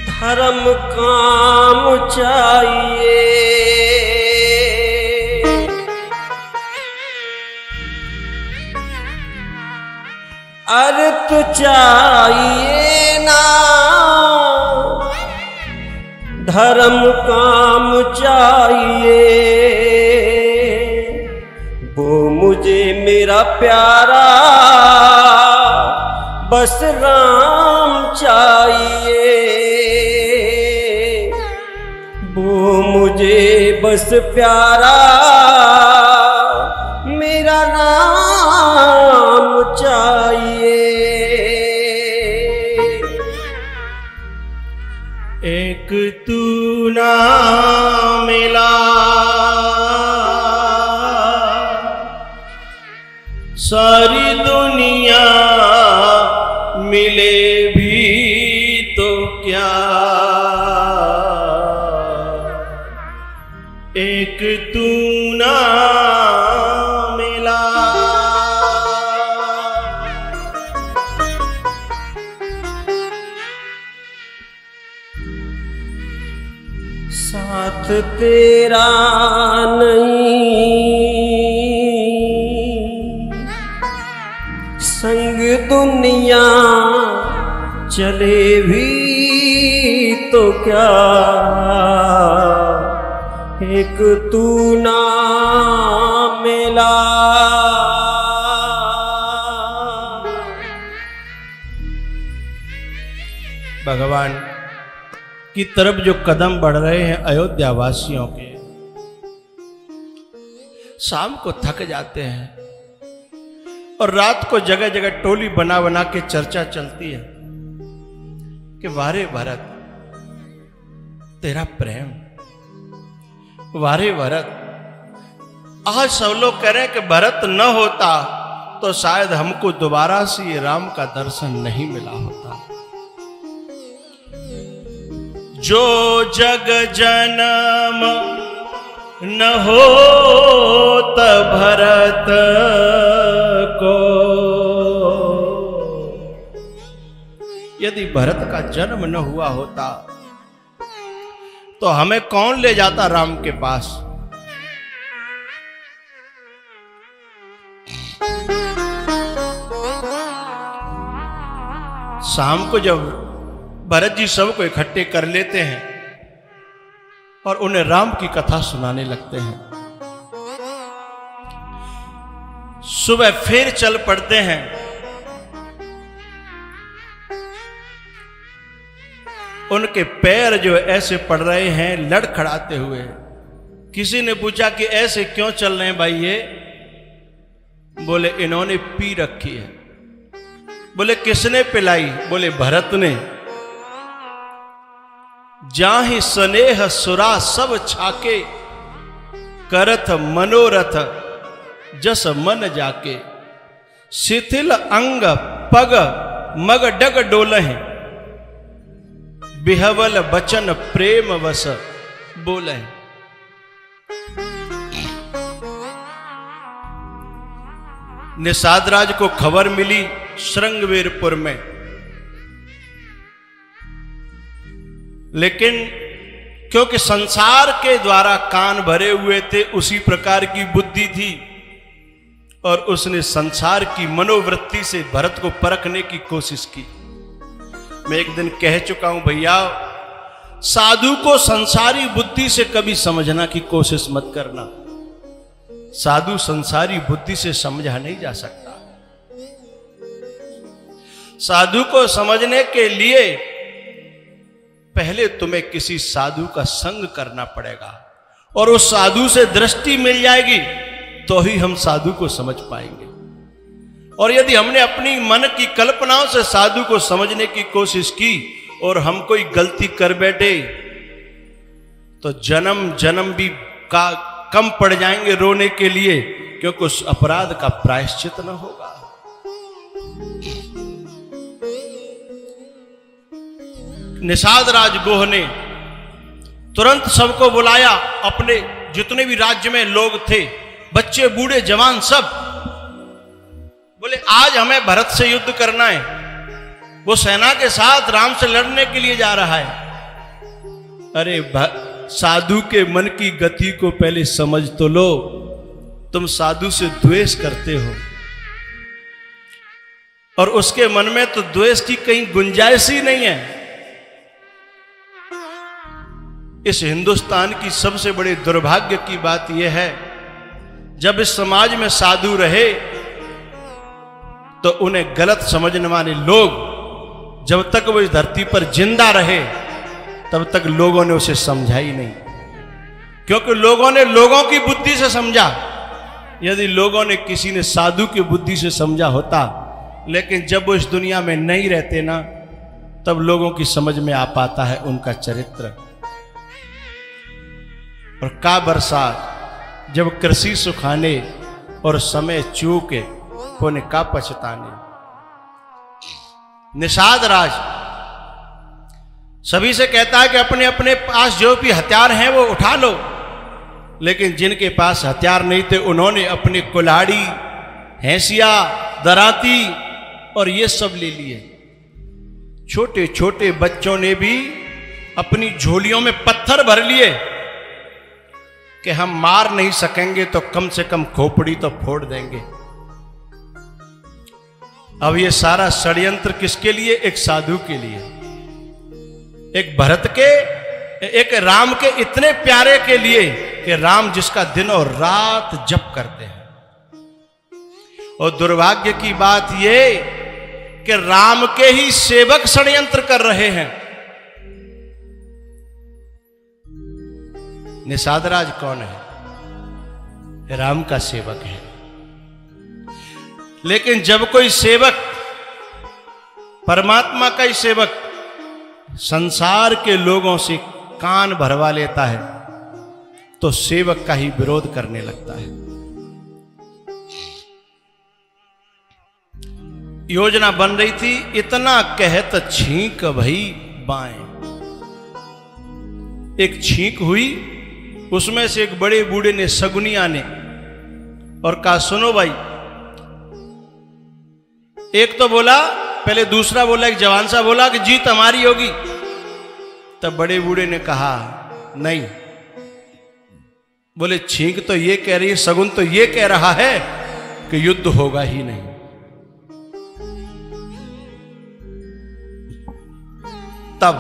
धर्म काम चाहिए, अर्थ चाहिए ना धर्म काम चाहिए। वो मुझे मेरा प्यारा बस राम चाहिए, वो मुझे बस प्यारा मेरा राम चाहिए। एक तू ना मिला सारी दुनिया मिले भी तो क्या, एक तू ना मिला। साथ तेरा नहीं संग दुनिया चले भी तो क्या, एक तू ना मिला। भगवान की तरफ जो कदम बढ़ रहे हैं अयोध्या वासियों के, शाम को थक जाते हैं और रात को जगह जगह टोली बना बना के चर्चा चलती है कि वारे भरत तेरा प्रेम, वारे भरत। आज सब लोग कह रहे हैं कि भरत न होता तो शायद हमको दोबारा से ये राम का दर्शन नहीं मिला होता। जो जग जन्म न हो भरत को, यदि भरत का जन्म न हुआ होता तो हमें कौन ले जाता राम के पास। शाम को जब भरत जी सबको इकट्ठे कर लेते हैं और उन्हें राम की कथा सुनाने लगते हैं, सुबह फिर चल पड़ते हैं उनके पैर जो ऐसे पड़ रहे हैं लड़खड़ाते हुए। किसी ने पूछा कि ऐसे क्यों चल रहे हैं भाई ये? बोले इन्होंने पी रखी है। बोले किसने पिलाई? बोले भरत ने। जाहि स्नेह सुरा सब छाके, करत मनोरथ जस मन जाके। शिथिल अंग पग मग डग डोलहि, बिहवल बचन प्रेम वस बोलहि। निषाद राज को खबर मिली श्रृंगवीरपुर में, लेकिन क्योंकि संसार के द्वारा कान भरे हुए थे, उसी प्रकार की बुद्धि थी, और उसने संसार की मनोवृत्ति से भरत को परखने की कोशिश की। मैं एक दिन कह चुका हूं भैया, साधु को संसारी बुद्धि से कभी समझना की कोशिश मत करना। साधु संसारी बुद्धि से समझा नहीं जा सकता। साधु को समझने के लिए पहले तुम्हें किसी साधु का संग करना पड़ेगा, और उस साधु से दृष्टि मिल जाएगी तो ही हम साधु को समझ पाएंगे। और यदि हमने अपनी मन की कल्पनाओं से साधु को समझने की कोशिश की और हम कोई गलती कर बैठे, तो जन्म जन्म भी का कम पड़ जाएंगे रोने के लिए, क्योंकि उस अपराध का प्रायश्चित न होगा। निषाद राज गोह ने तुरंत सबको बुलाया, अपने जितने भी राज्य में लोग थे, बच्चे बूढ़े जवान सब। बोले आज हमें भरत से युद्ध करना है, वो सेना के साथ राम से लड़ने के लिए जा रहा है। अरे साधु के मन की गति को पहले समझ तो लो। तुम साधु से द्वेष करते हो, और उसके मन में तो द्वेष की कहीं गुंजाइश ही नहीं है। इस हिंदुस्तान की सबसे बड़ी दुर्भाग्य की बात यह है, जब इस समाज में साधु रहे तो उन्हें गलत समझने वाले लोग, जब तक वो इस धरती पर जिंदा रहे तब तक लोगों ने उसे समझा ही नहीं, क्योंकि लोगों ने लोगों की बुद्धि से समझा। यदि लोगों ने किसी ने साधु की बुद्धि से समझा होता, लेकिन जब वो इस दुनिया में नहीं रहते ना, तब लोगों की समझ में आ पाता है उनका चरित्र। और का बरसात जब कृषि सुखाने और समय चूके पुण्य का पछताने। निषाद राज सभी से कहता है कि अपने अपने पास जो भी हथियार हैं वो उठा लो, लेकिन जिनके पास हथियार नहीं थे उन्होंने अपने कुल्हाड़ी, हैंसिया, दराती और ये सब ले लिए। छोटे छोटे बच्चों ने भी अपनी झोलियों में पत्थर भर लिए कि हम मार नहीं सकेंगे तो कम से कम खोपड़ी तो फोड़ देंगे। अब ये सारा षड्यंत्र किसके लिए? एक साधु के लिए, एक भरत के, एक राम के इतने प्यारे के लिए कि राम जिसका दिन और रात जप करते हैं। और दुर्भाग्य की बात ये कि राम के ही सेवक षड्यंत्र कर रहे हैं। निषाद राज कौन है? राम का सेवक है। लेकिन जब कोई सेवक, परमात्मा का ही सेवक, संसार के लोगों से कान भरवा लेता है तो सेवक का ही विरोध करने लगता है। योजना बन रही थी, इतना कहत छींक भई बाएं। एक छींक हुई, उसमें से एक बड़े बूढ़े ने, सगुनिया ने, और कहा सुनो भाई। एक तो बोला, पहले दूसरा बोला, एक जवान सा बोला कि जीत हमारी होगी। तब बड़े बूढ़े ने कहा नहीं। बोले छींक तो ये कह रही है, सगुन तो ये कह रहा है कि युद्ध होगा ही नहीं। तब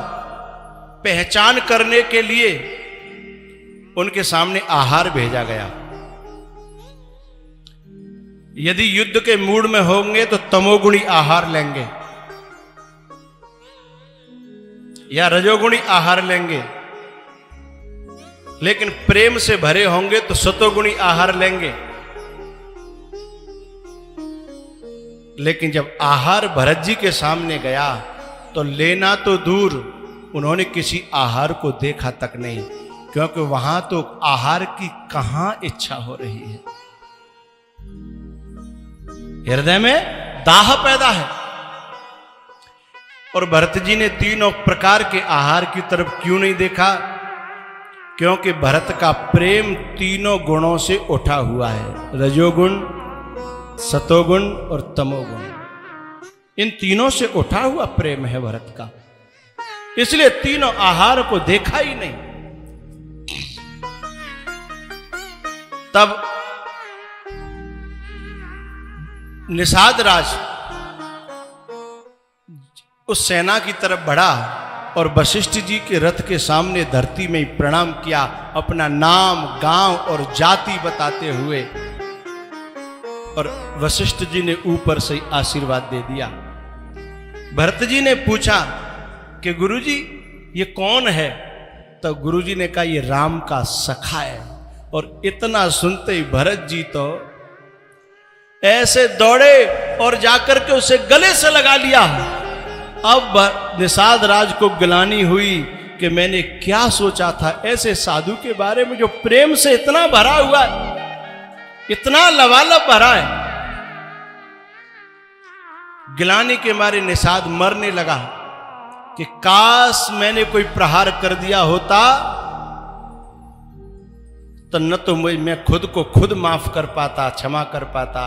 पहचान करने के लिए उनके सामने आहार भेजा गया। यदि युद्ध के मूड में होंगे तो तमोगुणी आहार लेंगे, या रजोगुणी आहार लेंगे, लेकिन प्रेम से भरे होंगे तो सतोगुणी आहार लेंगे। लेकिन जब आहार भरत जी के सामने गया तो लेना तो दूर, उन्होंने किसी आहार को देखा तक नहीं, क्योंकि वहां तो आहार की कहां इच्छा हो रही है, हृदय में दाह पैदा है। और भरत जी ने तीनों प्रकार के आहार की तरफ क्यों नहीं देखा? क्योंकि भरत का प्रेम तीनों गुणों से उठा हुआ है, रजोगुण, सतोगुण और तमोगुण। इन तीनों से उठा हुआ प्रेम है भरत का, इसलिए तीनों आहार को देखा ही नहीं। तब निषाद राज उस सेना की तरफ बढ़ा और वशिष्ठ जी के रथ के सामने धरती में प्रणाम किया, अपना नाम, गांव और जाति बताते हुए। और वशिष्ठ जी ने ऊपर से आशीर्वाद दे दिया। भरत जी ने पूछा कि गुरुजी ये कौन है? तो गुरुजी ने कहा ये राम का सखा है। और इतना सुनते ही भरत जी तो ऐसे दौड़े और जाकर के उसे गले से लगा लिया। अब निषाद राज को गिलानी हुई कि मैंने क्या सोचा था ऐसे साधु के बारे में जो प्रेम से इतना भरा हुआ है, इतना लबालब भरा है। गिलानी के मारे निषाद मरने लगा कि काश मैंने कोई प्रहार कर दिया होता तो न तो मैं खुद को खुद माफ कर पाता, क्षमा कर पाता,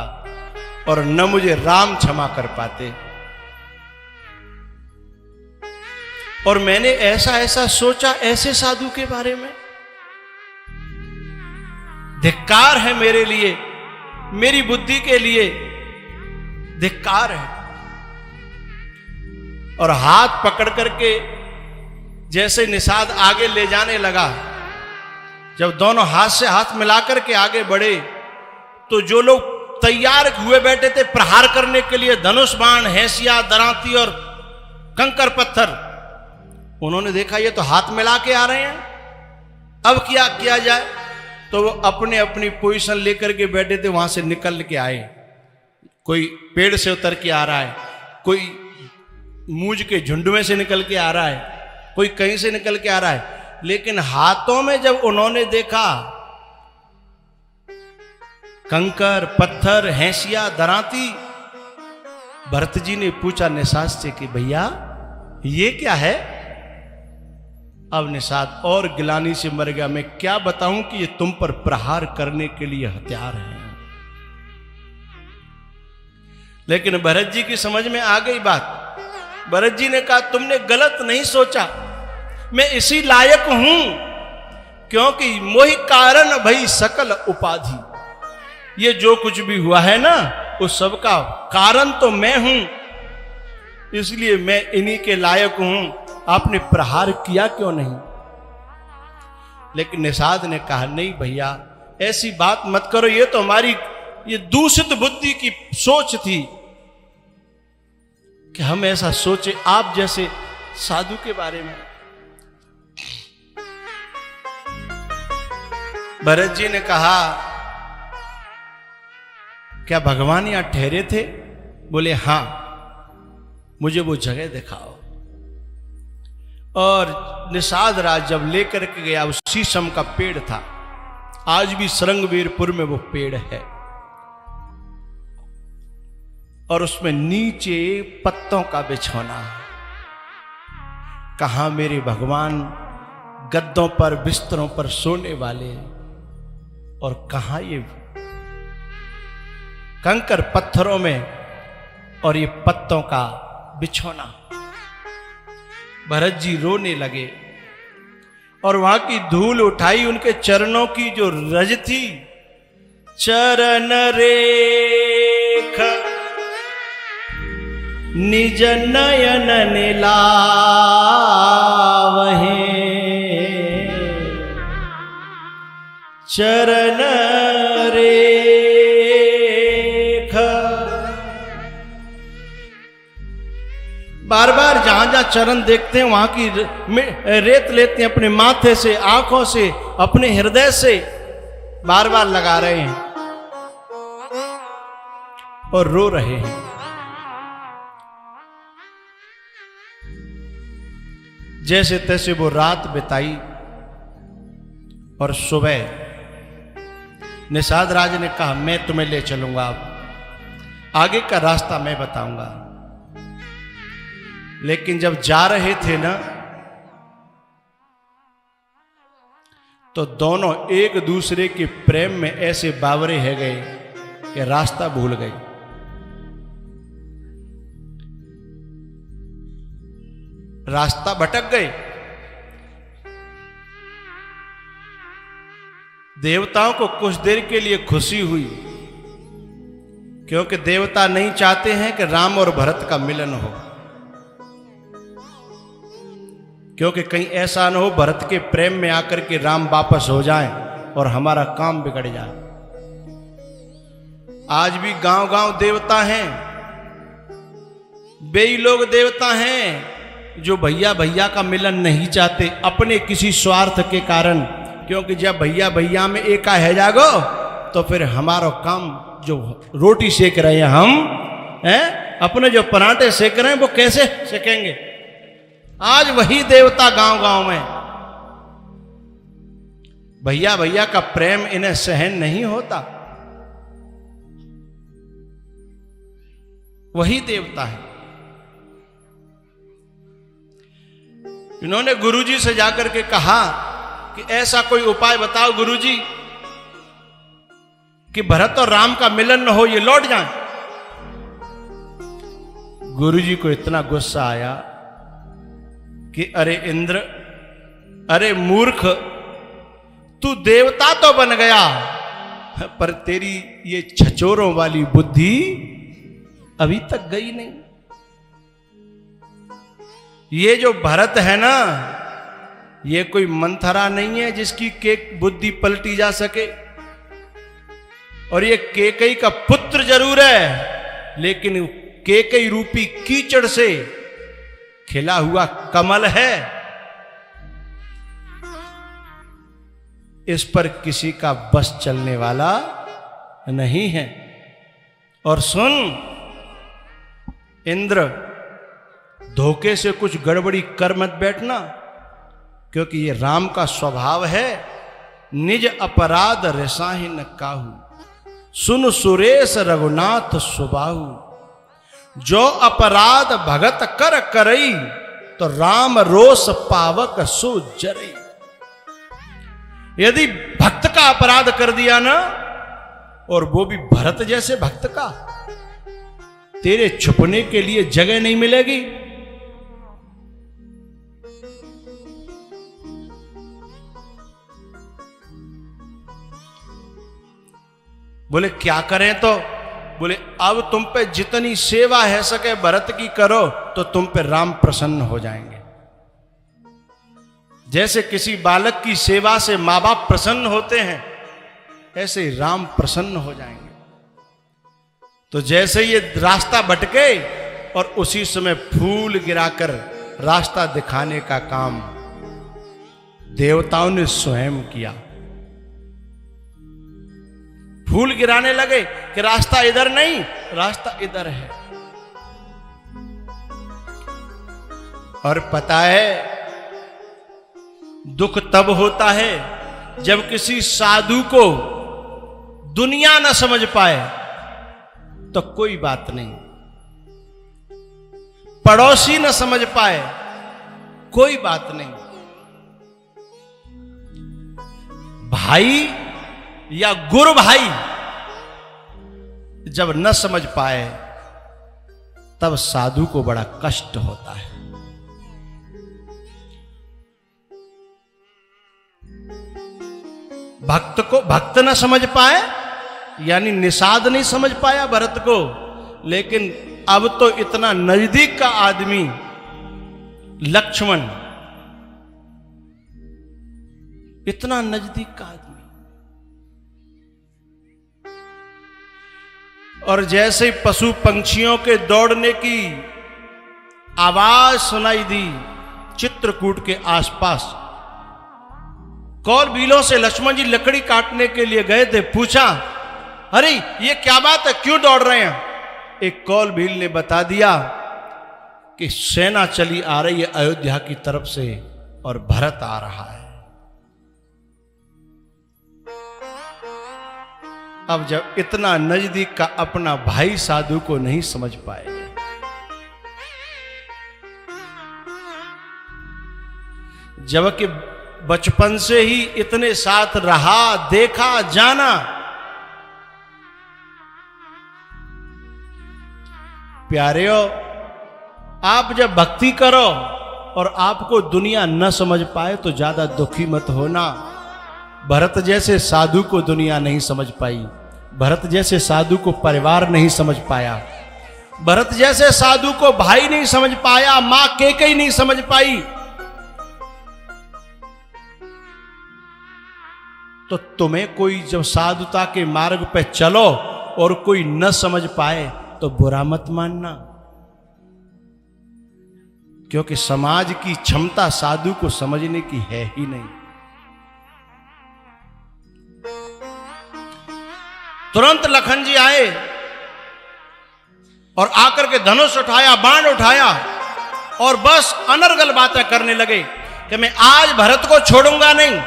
और न मुझे राम क्षमा कर पाते। और मैंने ऐसा ऐसा सोचा ऐसे साधु के बारे में, धिक्कार है मेरे लिए, मेरी बुद्धि के लिए धिक्कार है। और हाथ पकड़ करके जैसे निषाद आगे ले जाने लगा, जब दोनों हाथ से हाथ मिलाकर के आगे बढ़े तो जो लोग तैयार हुए बैठे थे प्रहार करने के लिए, धनुष बाण, हैसिया, दरांती और कंकर पत्थर, उन्होंने देखा ये तो हाथ मिला के आ रहे हैं, अब क्या किया जाए? तो वो अपने अपनी पोजीशन लेकर के बैठे थे, वहां से निकल के आए। कोई पेड़ से उतर के आ रहा है, कोई मूंज के झुंड में से निकल के आ रहा है, कोई कहीं से निकल के आ रहा है। लेकिन हाथों में जब उन्होंने देखा कंकर, पत्थर, हैसिया, दरांती, भरत जी ने पूछा निषाद से कि भैया ये क्या है? अब निषाद और गिलानी से मर गया। मैं क्या बताऊं कि ये तुम पर प्रहार करने के लिए हथियार हैं। लेकिन भरत जी की समझ में आ गई बात। भरत जी ने कहा तुमने गलत नहीं सोचा, मैं इसी लायक हूं क्योंकि मोहि कारण भई सकल उपाधि। ये जो कुछ भी हुआ है ना, उस सब का कारण तो मैं हूं, इसलिए मैं इन्हीं के लायक हूं। आपने प्रहार किया क्यों नहीं? लेकिन निषाद ने कहा नहीं भैया ऐसी बात मत करो, ये तो हमारी ये दूषित बुद्धि की सोच थी कि हम ऐसा सोचे आप जैसे साधु के बारे में। भरत जी ने कहा क्या भगवान यहां ठहरे थे? बोले हां, मुझे वो जगह दिखाओ। और निषाद राज जब लेकर के गया, उस शीशम का पेड़ था, आज भी सरंगवीरपुर में वो पेड़ है, और उसमें नीचे पत्तों का बिछौना। कहां मेरे भगवान गद्दों पर, बिस्तरों पर सोने वाले, और कहां ये कंकर पत्थरों में और ये पत्तों का बिछौना। भरत जी रोने लगे और वहां की धूल उठाई, उनके चरणों की जो रज थी, चरण रेख निज नयन नीलावहे, चरण रेख बार बार जहां जहां चरण देखते हैं वहां की रेत लेते हैं अपने माथे से, आंखों से, अपने हृदय से बार बार लगा रहे हैं और रो रहे हैं। जैसे तैसे वो रात बिताई और सुबह निषाद राज ने कहा मैं तुम्हें ले चलूंगा, अब आगे का रास्ता मैं बताऊंगा। लेकिन जब जा रहे थे ना तो दोनों एक दूसरे के प्रेम में ऐसे बावरे है गए कि रास्ता भूल गए। रास्ता भटक गए। देवताओं को कुछ देर के लिए खुशी हुई, क्योंकि देवता नहीं चाहते हैं कि राम और भरत का मिलन हो, क्योंकि कहीं ऐसा न हो भरत के प्रेम में आकर के राम वापस हो जाएं और हमारा काम बिगड़ जाए। आज भी गांव गांव देवता हैं, बेई लोग देवता हैं जो भैया भैया का मिलन नहीं चाहते अपने किसी स्वार्थ के कारण, क्योंकि जब भैया भैया में एका है जागो तो फिर हमारा काम जो रोटी सेक रहे हैं हम हैं, अपने जो पराठे सेक रहे हैं वो कैसे सेकेंगे। आज वही देवता गांव गांव में भैया भैया का प्रेम इन्हें सहन नहीं होता, वही देवता है। इन्होंने गुरुजी से जाकर के कहा कि ऐसा कोई उपाय बताओ गुरुजी कि भरत और राम का मिलन न हो, ये लौट जाएं। गुरुजी को इतना गुस्सा आया कि अरे इंद्र, अरे मूर्ख, तू देवता तो बन गया पर तेरी ये छचोरों वाली बुद्धि अभी तक गई नहीं। ये जो भरत है ना, ये कोई मंथरा नहीं है जिसकी केक बुद्धि पलटी जा सके, और ये केकई का पुत्र जरूर है लेकिन केकई रूपी कीचड़ से खिला हुआ कमल है, इस पर किसी का बस चलने वाला नहीं है। और सुन इंद्र, धोखे से कुछ गड़बड़ी कर मत बैठना, क्योंकि ये राम का स्वभाव है, निज अपराध रिसाहि न काहू, सुन सुरेश रघुनाथ सुबाहु, जो अपराध भगत कर करई, तो राम रोष पावक सो जरई। यदि भक्त का अपराध कर दिया ना, और वो भी भरत जैसे भक्त का, तेरे छुपने के लिए जगह नहीं मिलेगी। बोले क्या करें? तो बोले अब तुम पे जितनी सेवा है सके भरत की करो तो तुम पे राम प्रसन्न हो जाएंगे। जैसे किसी बालक की सेवा से माँ बाप प्रसन्न होते हैं, ऐसे ही राम प्रसन्न हो जाएंगे। तो जैसे ये रास्ता भटके और उसी समय फूल गिराकर रास्ता दिखाने का काम देवताओं ने स्वयं किया। फूल गिराने लगे कि रास्ता इधर नहीं, रास्ता इधर है। और पता है दुख तब होता है जब किसी साधु को दुनिया न समझ पाए तो कोई बात नहीं, पड़ोसी न समझ पाए कोई बात नहीं, भाई या गुरु भाई जब न समझ पाए तब साधु को बड़ा कष्ट होता है। भक्त को भक्त न समझ पाए, यानी निषाद नहीं समझ पाया भरत को, लेकिन अब तो इतना नजदीक का आदमी लक्ष्मण, इतना नजदीक का आदमी, और जैसे पशु पंछियों के दौड़ने की आवाज सुनाई दी चित्रकूट के आसपास। कौल बीलों से लक्ष्मण जी लकड़ी काटने के लिए गए थे। पूछा, अरे ये क्या बात है, क्यों दौड़ रहे हैं? एक कौल भील ने बता दिया कि सेना चली आ रही है अयोध्या की तरफ से और भरत आ रहा है। अब जब इतना नजदीक का अपना भाई साधु को नहीं समझ पाए, जबकि बचपन से ही इतने साथ रहा, देखा, जाना। प्यारेओ, आप जब भक्ति करो और आपको दुनिया न समझ पाए तो ज्यादा दुखी मत होना। भरत जैसे साधु को दुनिया नहीं समझ पाई, भरत जैसे साधु को परिवार नहीं समझ पाया, भरत जैसे साधु को भाई नहीं समझ पाया, मां कैकेयी नहीं समझ पाई। तो तुम्हें कोई जब साधुता के मार्ग पे चलो और कोई न समझ पाए तो बुरा मत मानना, क्योंकि समाज की क्षमता साधु को समझने की है ही नहीं। तुरंत लखन जी आए और आकर के धनुष उठाया, बाण उठाया और बस अनर्गल बातें करने लगे कि मैं आज भरत को छोड़ूंगा नहीं,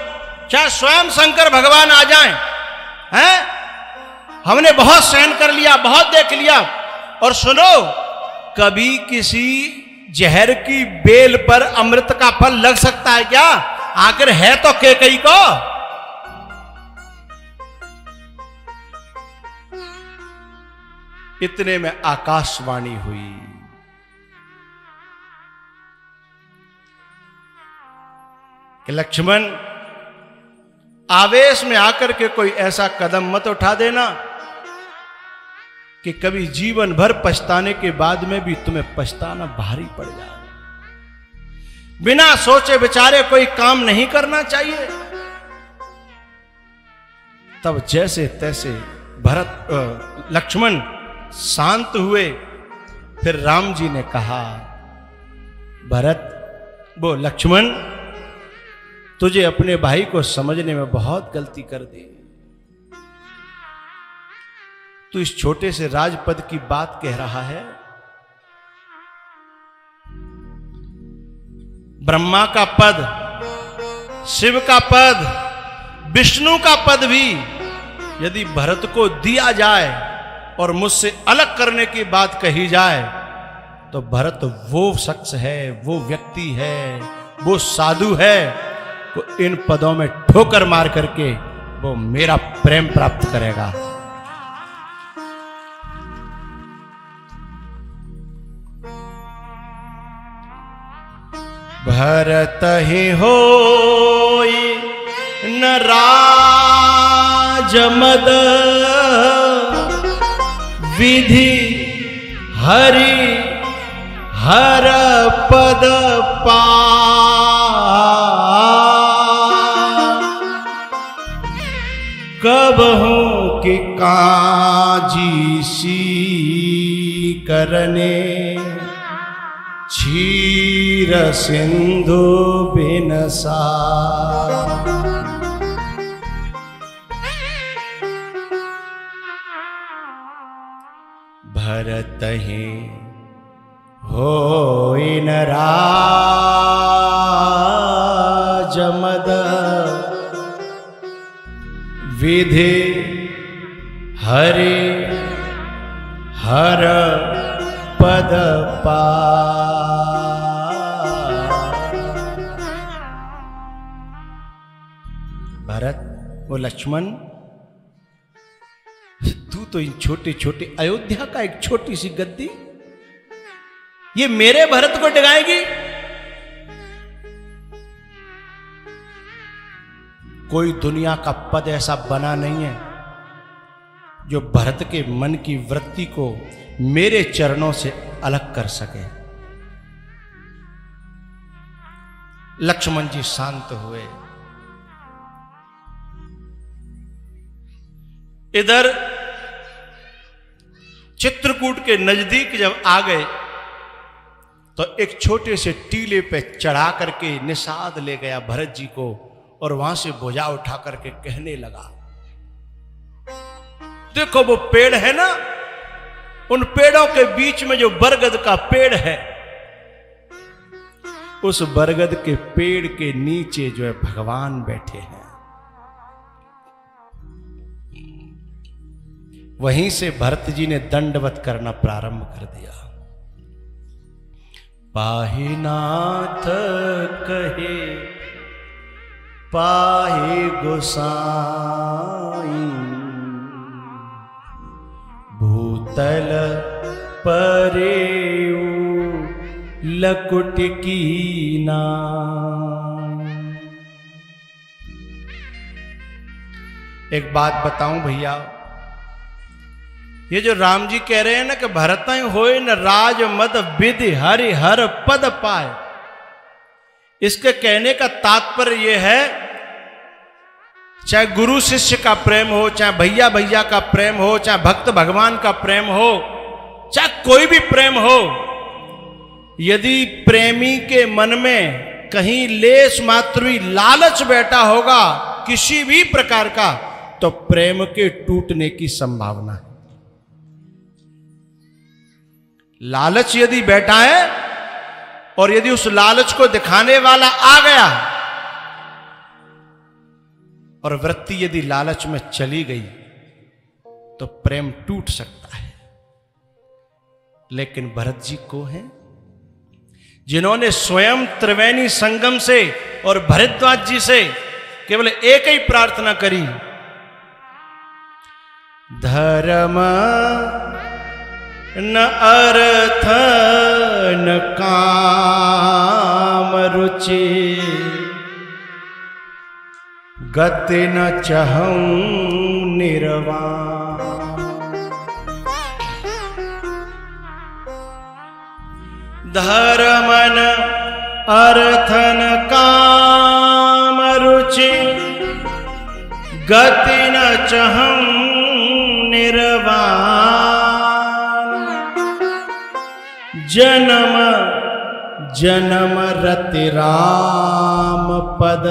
चाहे स्वयं शंकर भगवान आ जाएं, हैं? हमने बहुत सहन कर लिया, बहुत देख लिया। और सुनो, कभी किसी जहर की बेल पर अमृत का फल लग सकता है क्या? आखिर है तो कैकेयी को। इतने में आकाशवाणी हुई, कि लक्ष्मण, आवेश में आकर के कोई ऐसा कदम मत उठा देना कि कभी जीवन भर पछताने के बाद में भी तुम्हें पछताना भारी पड़ जाए। बिना सोचे विचारे कोई काम नहीं करना चाहिए। तब जैसे तैसे लक्ष्मण शांत हुए। फिर राम जी ने कहा, लक्ष्मण, तुझे अपने भाई को समझने में बहुत गलती कर दी। तू इस छोटे से राजपद की बात कह रहा है। ब्रह्मा का पद, शिव का पद, विष्णु का पद भी यदि भरत को दिया जाए और मुझसे अलग करने की बात कही जाए तो भरत वो शख्स है, वो व्यक्ति है, वो साधु है, वो इन पदों में ठोकर मार करके वो मेरा प्रेम प्राप्त करेगा। भरत ही होई न राजमद, विधि हरि हर पद पा। कब हूं कि काजी सी करने, क्षीर सिंधु बिनसा। भरत ही होई न राजमद, विधि हरि हर पद पा। भरत, वो लक्ष्मण, तू तो इन छोटे छोटे अयोध्या का एक छोटी सी गद्दी, ये मेरे भरत को डिगाएगी? कोई दुनिया का पद ऐसा बना नहीं है जो भरत के मन की वृत्ति को मेरे चरणों से अलग कर सके। लक्ष्मण जी शांत हुए। इधर चित्रकूट के नजदीक जब आ गए तो एक छोटे से टीले पे चढ़ा करके निषाद ले गया भरत जी को और वहां से बोझा उठा करके कहने लगा, देखो वो पेड़ है ना, उन पेड़ों के बीच में जो बरगद का पेड़ है, उस बरगद के पेड़ के नीचे जो है भगवान बैठे हैं। वहीं से भरत जी ने दंडवत करना प्रारंभ कर दिया। पाहि नाथ कहे पाहि गोसाई, भूतल परेऊ लकुट की नाम। एक बात बताऊं भैया, ये जो राम जी कह रहे हैं ना कि भरत होए न राज मद विधि हरि हर पद पाए, इसके कहने का तात्पर्य यह है, चाहे गुरु शिष्य का प्रेम हो, चाहे भैया भैया का प्रेम हो, चाहे भक्त भगवान का प्रेम हो, चाहे कोई भी प्रेम हो, यदि प्रेमी के मन में कहीं लेश मात्र भी लालच बैठा होगा किसी भी प्रकार का, तो प्रेम के टूटने की संभावना है। लालच यदि बैठा है और यदि उस लालच को दिखाने वाला आ गया और वृत्ति यदि लालच में चली गई तो प्रेम टूट सकता है। लेकिन भरत जी को है जिन्होंने स्वयं त्रिवेणी संगम से और भरद्वाज जी से केवल एक ही प्रार्थना करी, धर्म न अर्थ न काम रुचि, गति न चहूं निर्वाण। धर्म न अर्थ न काम रुचि, गति न चहूं निर्वाण। जन्म जन्म रति राम पद,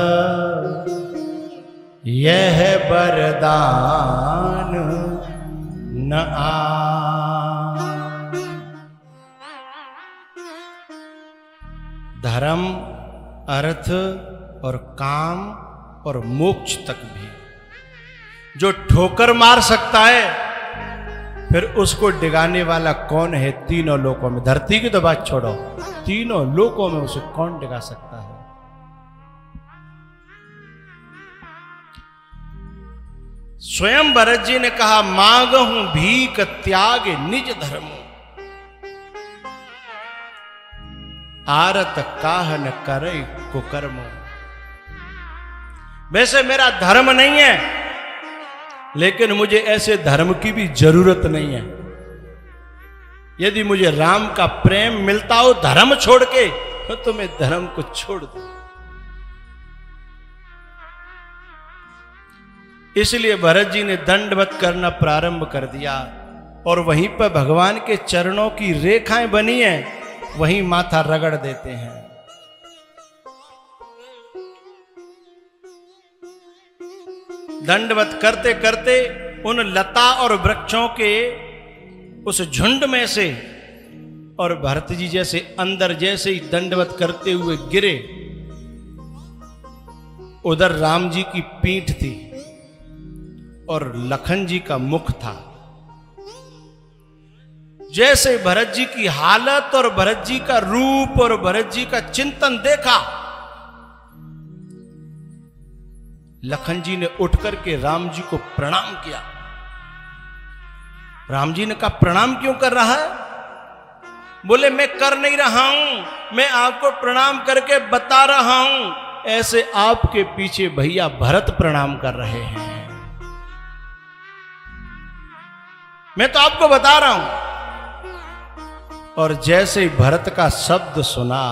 यह वरदान न आ। धर्म, अर्थ और काम और मोक्ष तक भी जो ठोकर मार सकता है, फिर उसको डिगाने वाला कौन है तीनों लोकों में? धरती की तो बात छोड़ो, तीनों लोकों में उसे कौन डिगा सकता है? स्वयं भरत जी ने कहा, मांगहूं भीख त्याग निज धर्म, आरत काहन करे कुकर्म। वैसे मेरा धर्म नहीं है, लेकिन मुझे ऐसे धर्म की भी जरूरत नहीं है। यदि मुझे राम का प्रेम मिलता हो धर्म छोड़ के, तो मैं धर्म को छोड़ दूं। इसलिए भरत जी ने दंडवत करना प्रारंभ कर दिया और वहीं पर भगवान के चरणों की रेखाएं बनी हैं, वहीं माथा रगड़ देते हैं। दंडवत करते करते उन लता और वृक्षों के उस झुंड में से, और भरत जी जैसे अंदर जैसे ही दंडवत करते हुए गिरे, उधर राम जी की पीठ थी और लखन जी का मुख था। जैसे भरत जी की हालत और भरत जी का रूप और भरत जी का चिंतन देखा, लखन जी ने उठ करके राम जी को प्रणाम किया। राम जी ने कहा, प्रणाम क्यों कर रहा है? बोले, मैं कर नहीं रहा हूं, मैं आपको प्रणाम करके बता रहा हूं, ऐसे आपके पीछे भैया भरत प्रणाम कर रहे हैं। मैं तो आपको बता रहा हूं। और जैसे ही भरत का शब्द सुना,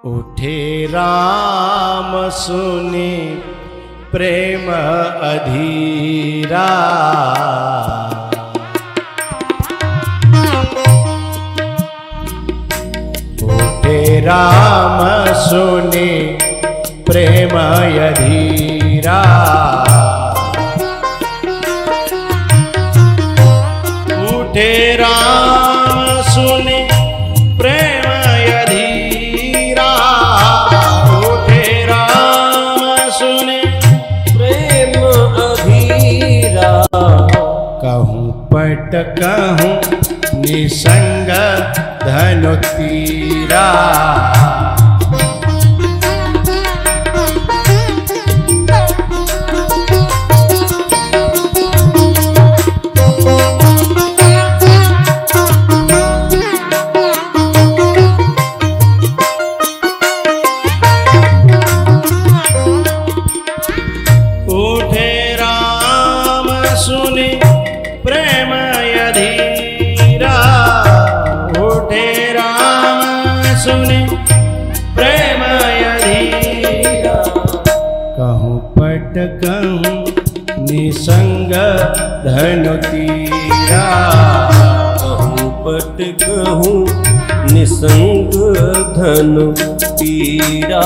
उठे राम सुने प्रेम अधीरा, राम सुने प्रेम अधीरा। उठे राम सुने प्रेम अधीरा। उठे राम सुने प्रेम अधीरा। कहूँ पट कहूँ निसंग धनु तीरा। उठे राम सुने प्रेम अधीरा। उठे राम सुने प्रेम अधीरा। कहूँ पट कहूँ निसंग धनु तीरा। कहूँ पट कहूँ निसंग धनु तीरा।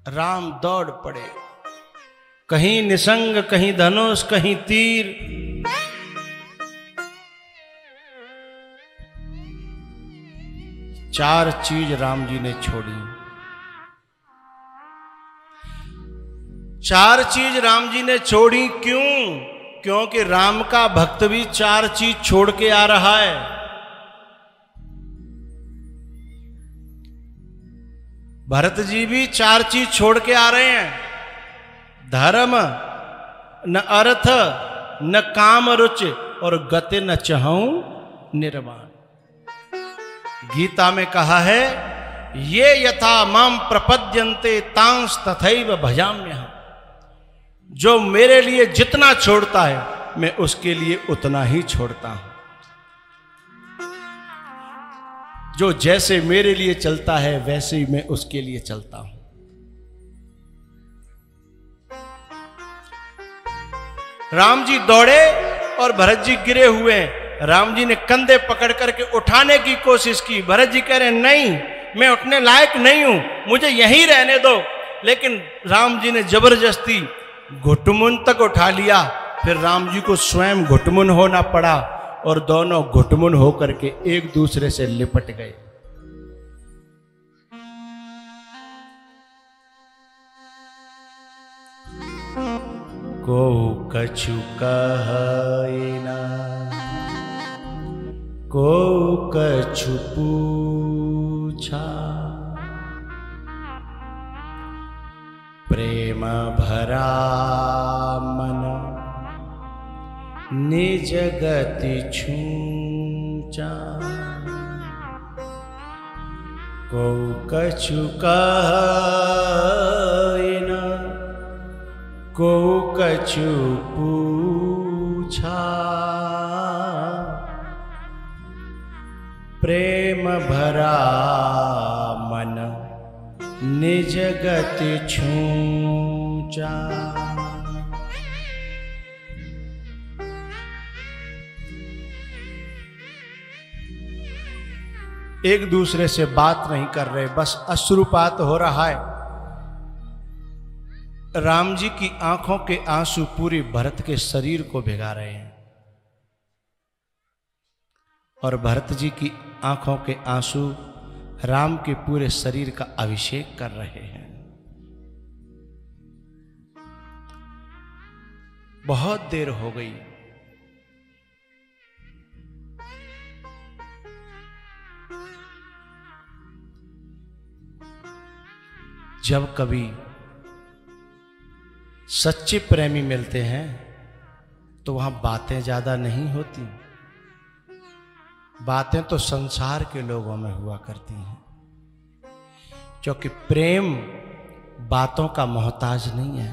राम दौड़ पड़े, कहीं निसंग, कहीं धनुष, कहीं तीर। चार चीज राम जी ने छोड़ी। चार चीज राम जी ने छोड़ी क्यों? क्योंकि राम का भक्त भी चार चीज छोड़ के आ रहा है। भरत जी भी चार चीज छोड़ के आ रहे हैं। धर्म न अर्थ न काम रुच और गति न चहूं निर्माण। गीता में कहा है, ये यथा माम प्रपद्यन्ते तांस तथैव भजाम्यहम्। जो मेरे लिए जितना छोड़ता है मैं उसके लिए उतना ही छोड़ता हूं। जो जैसे मेरे लिए चलता है वैसे ही मैं उसके लिए चलता हूं। राम जी दौड़े और भरत जी गिरे हुए हैं। राम जी ने कंधे पकड़ करके उठाने की कोशिश की। भरत जी कह रहे नहीं, मैं उठने लायक नहीं हूं, मुझे यहीं रहने दो। लेकिन राम जी ने जबरदस्ती घुटमुन तक उठा लिया। फिर राम जी को स्वयं घुटमुन होना पड़ा और दोनों घुटमुन होकर के एक दूसरे से लिपट गए। को कछु कहना को कछु पूछा। प्रेम भरा मन निज गति छूचा। को कछु कहना को कछु पूछा। प्रेम भरा मन निज गति छूचा। एक दूसरे से बात नहीं कर रहे, बस अश्रुपात हो रहा है। राम जी की आंखों के आंसू पूरे भरत के शरीर को भिगा रहे हैं और भरत जी की आंखों के आंसू राम के पूरे शरीर का अभिषेक कर रहे हैं। बहुत देर हो गई। जब कभी सच्चे प्रेमी मिलते हैं तो वहां बातें ज्यादा नहीं होती। बातें तो संसार के लोगों में हुआ करती हैं, क्योंकि प्रेम बातों का मोहताज नहीं है।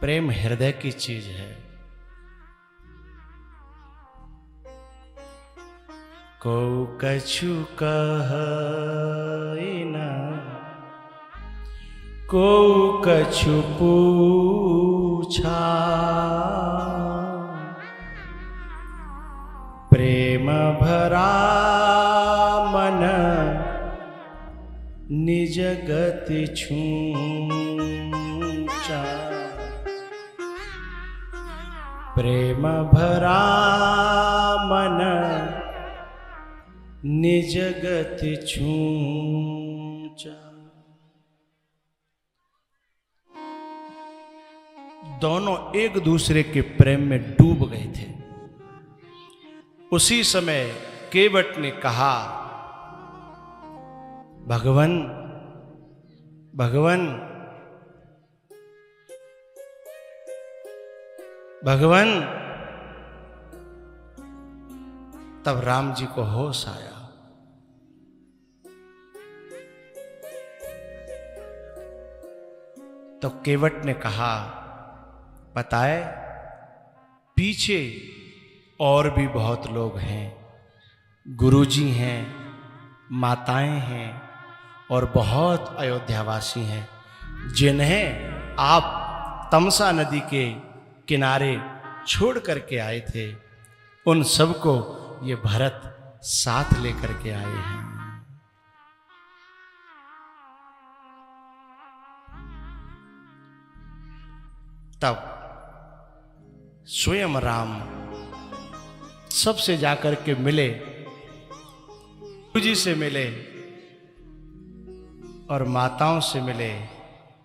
प्रेम हृदय की चीज है। को कछु कहना को कछु पूछा, प्रेम भरा मन निज गति छूचा। प्रेम भरा मन निज गति छूचा। दोनों एक दूसरे के प्रेम में डूब गए थे। उसी समय केवट ने कहा, भगवन भगवन भगवन। तब राम जी को होश आया। तो केवट ने कहा, बताए पीछे और भी बहुत लोग हैं, गुरुजी हैं, माताएं हैं और बहुत अयोध्यावासी हैं, जिन्हें आप तमसा नदी के किनारे छोड़ करके आए थे। उन सबको ये भरत साथ लेकर के आए हैं। तब स्वयं राम सबसे जाकर के मिले, गुरुजी से मिले और माताओं से मिले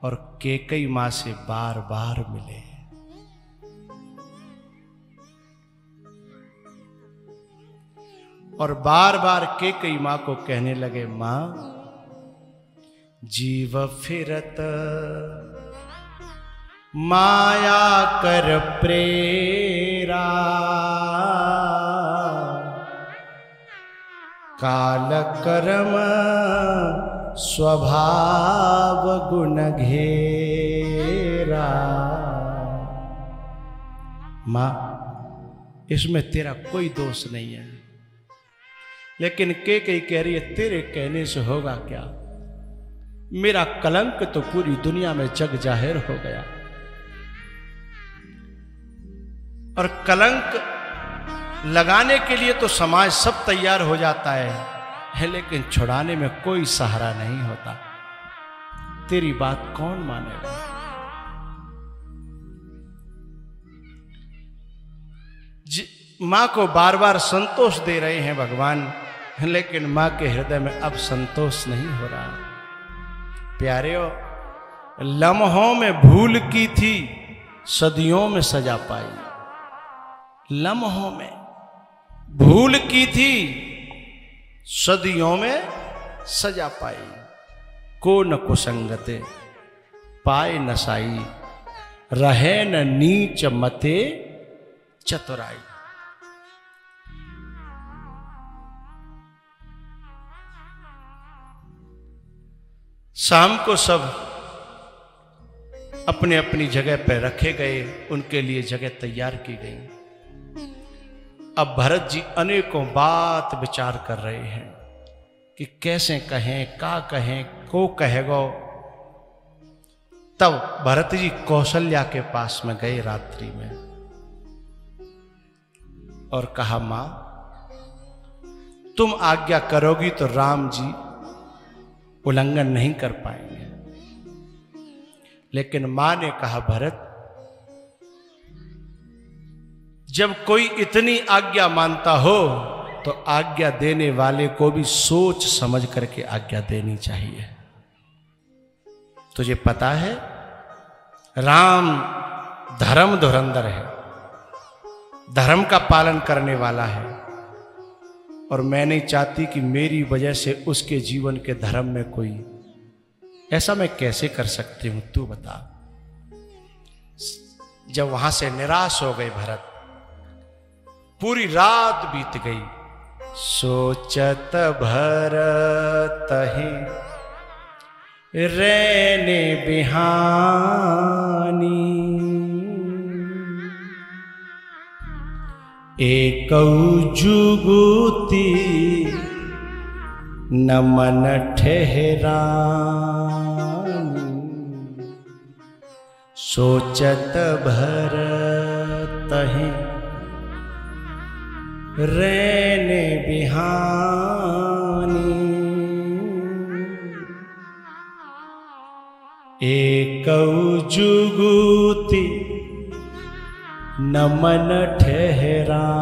और कैकेयी मां से बार बार मिले। और बार बार कैकेयी मां को कहने लगे, मां जीव फिरत माया कर प्रेरा, काल कर्म स्वभाव गुण घेरा। मां इसमें तेरा कोई दोष नहीं है, लेकिन कैकेयी कह रही है, तेरे कहने से होगा क्या? मेरा कलंक तो पूरी दुनिया में जग जाहिर हो गया। और कलंक लगाने के लिए तो समाज सब तैयार हो जाता है, लेकिन छुड़ाने में कोई सहारा नहीं होता। तेरी बात कौन मानेगा? मां को बार बार संतोष दे रहे हैं भगवान, लेकिन मां के हृदय में अब संतोष नहीं हो रहा। प्यारेओ, लम्हों में भूल की थी, सदियों में सजा पाई। लम्हों में भूल की थी, सदियों में सजा पाई। को न कुसंगते पाए नसाई, रहे न नीच मते चतुराई। शाम को सब अपने अपनी जगह पर रखे गए, उनके लिए जगह तैयार की गई। अब भरत जी अनेकों बात विचार कर रहे हैं कि कैसे कहें, का कहें, को कहेगो। तब भरत जी कौशल्या के पास में गए रात्रि में और कहा, मां तुम आज्ञा करोगी तो राम जी उल्लंघन नहीं कर पाएंगे। लेकिन मां ने कहा, भरत जब कोई इतनी आज्ञा मानता हो तो आज्ञा देने वाले को भी सोच समझ करके आज्ञा देनी चाहिए। तुझे पता है राम धर्म धुरंधर है, धर्म का पालन करने वाला है, और मैं नहीं चाहती कि मेरी वजह से उसके जीवन के धर्म में कोई, ऐसा मैं कैसे कर सकती हूं, तू बता। जब वहां से निराश हो गए भरत, पूरी रात बीत गई, सोचत भरत ही रहने बिहानी, एक जुगुती न मन ठहरानी। सोचत भरत हैं रहने बिहानी, एक जुगुती नमन ठहरानी।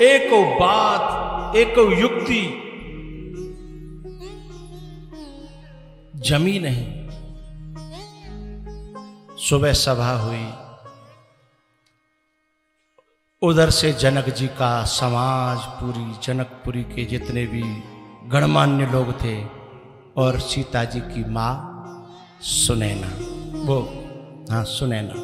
एको बात एको युक्ति जमी नहीं। सुबह सभा हुई, उधर से जनक जी का समाज, पूरी जनकपुरी के जितने भी गणमान्य लोग थे, और सीता जी की मां सुनैना, वो हाँ सुनैना,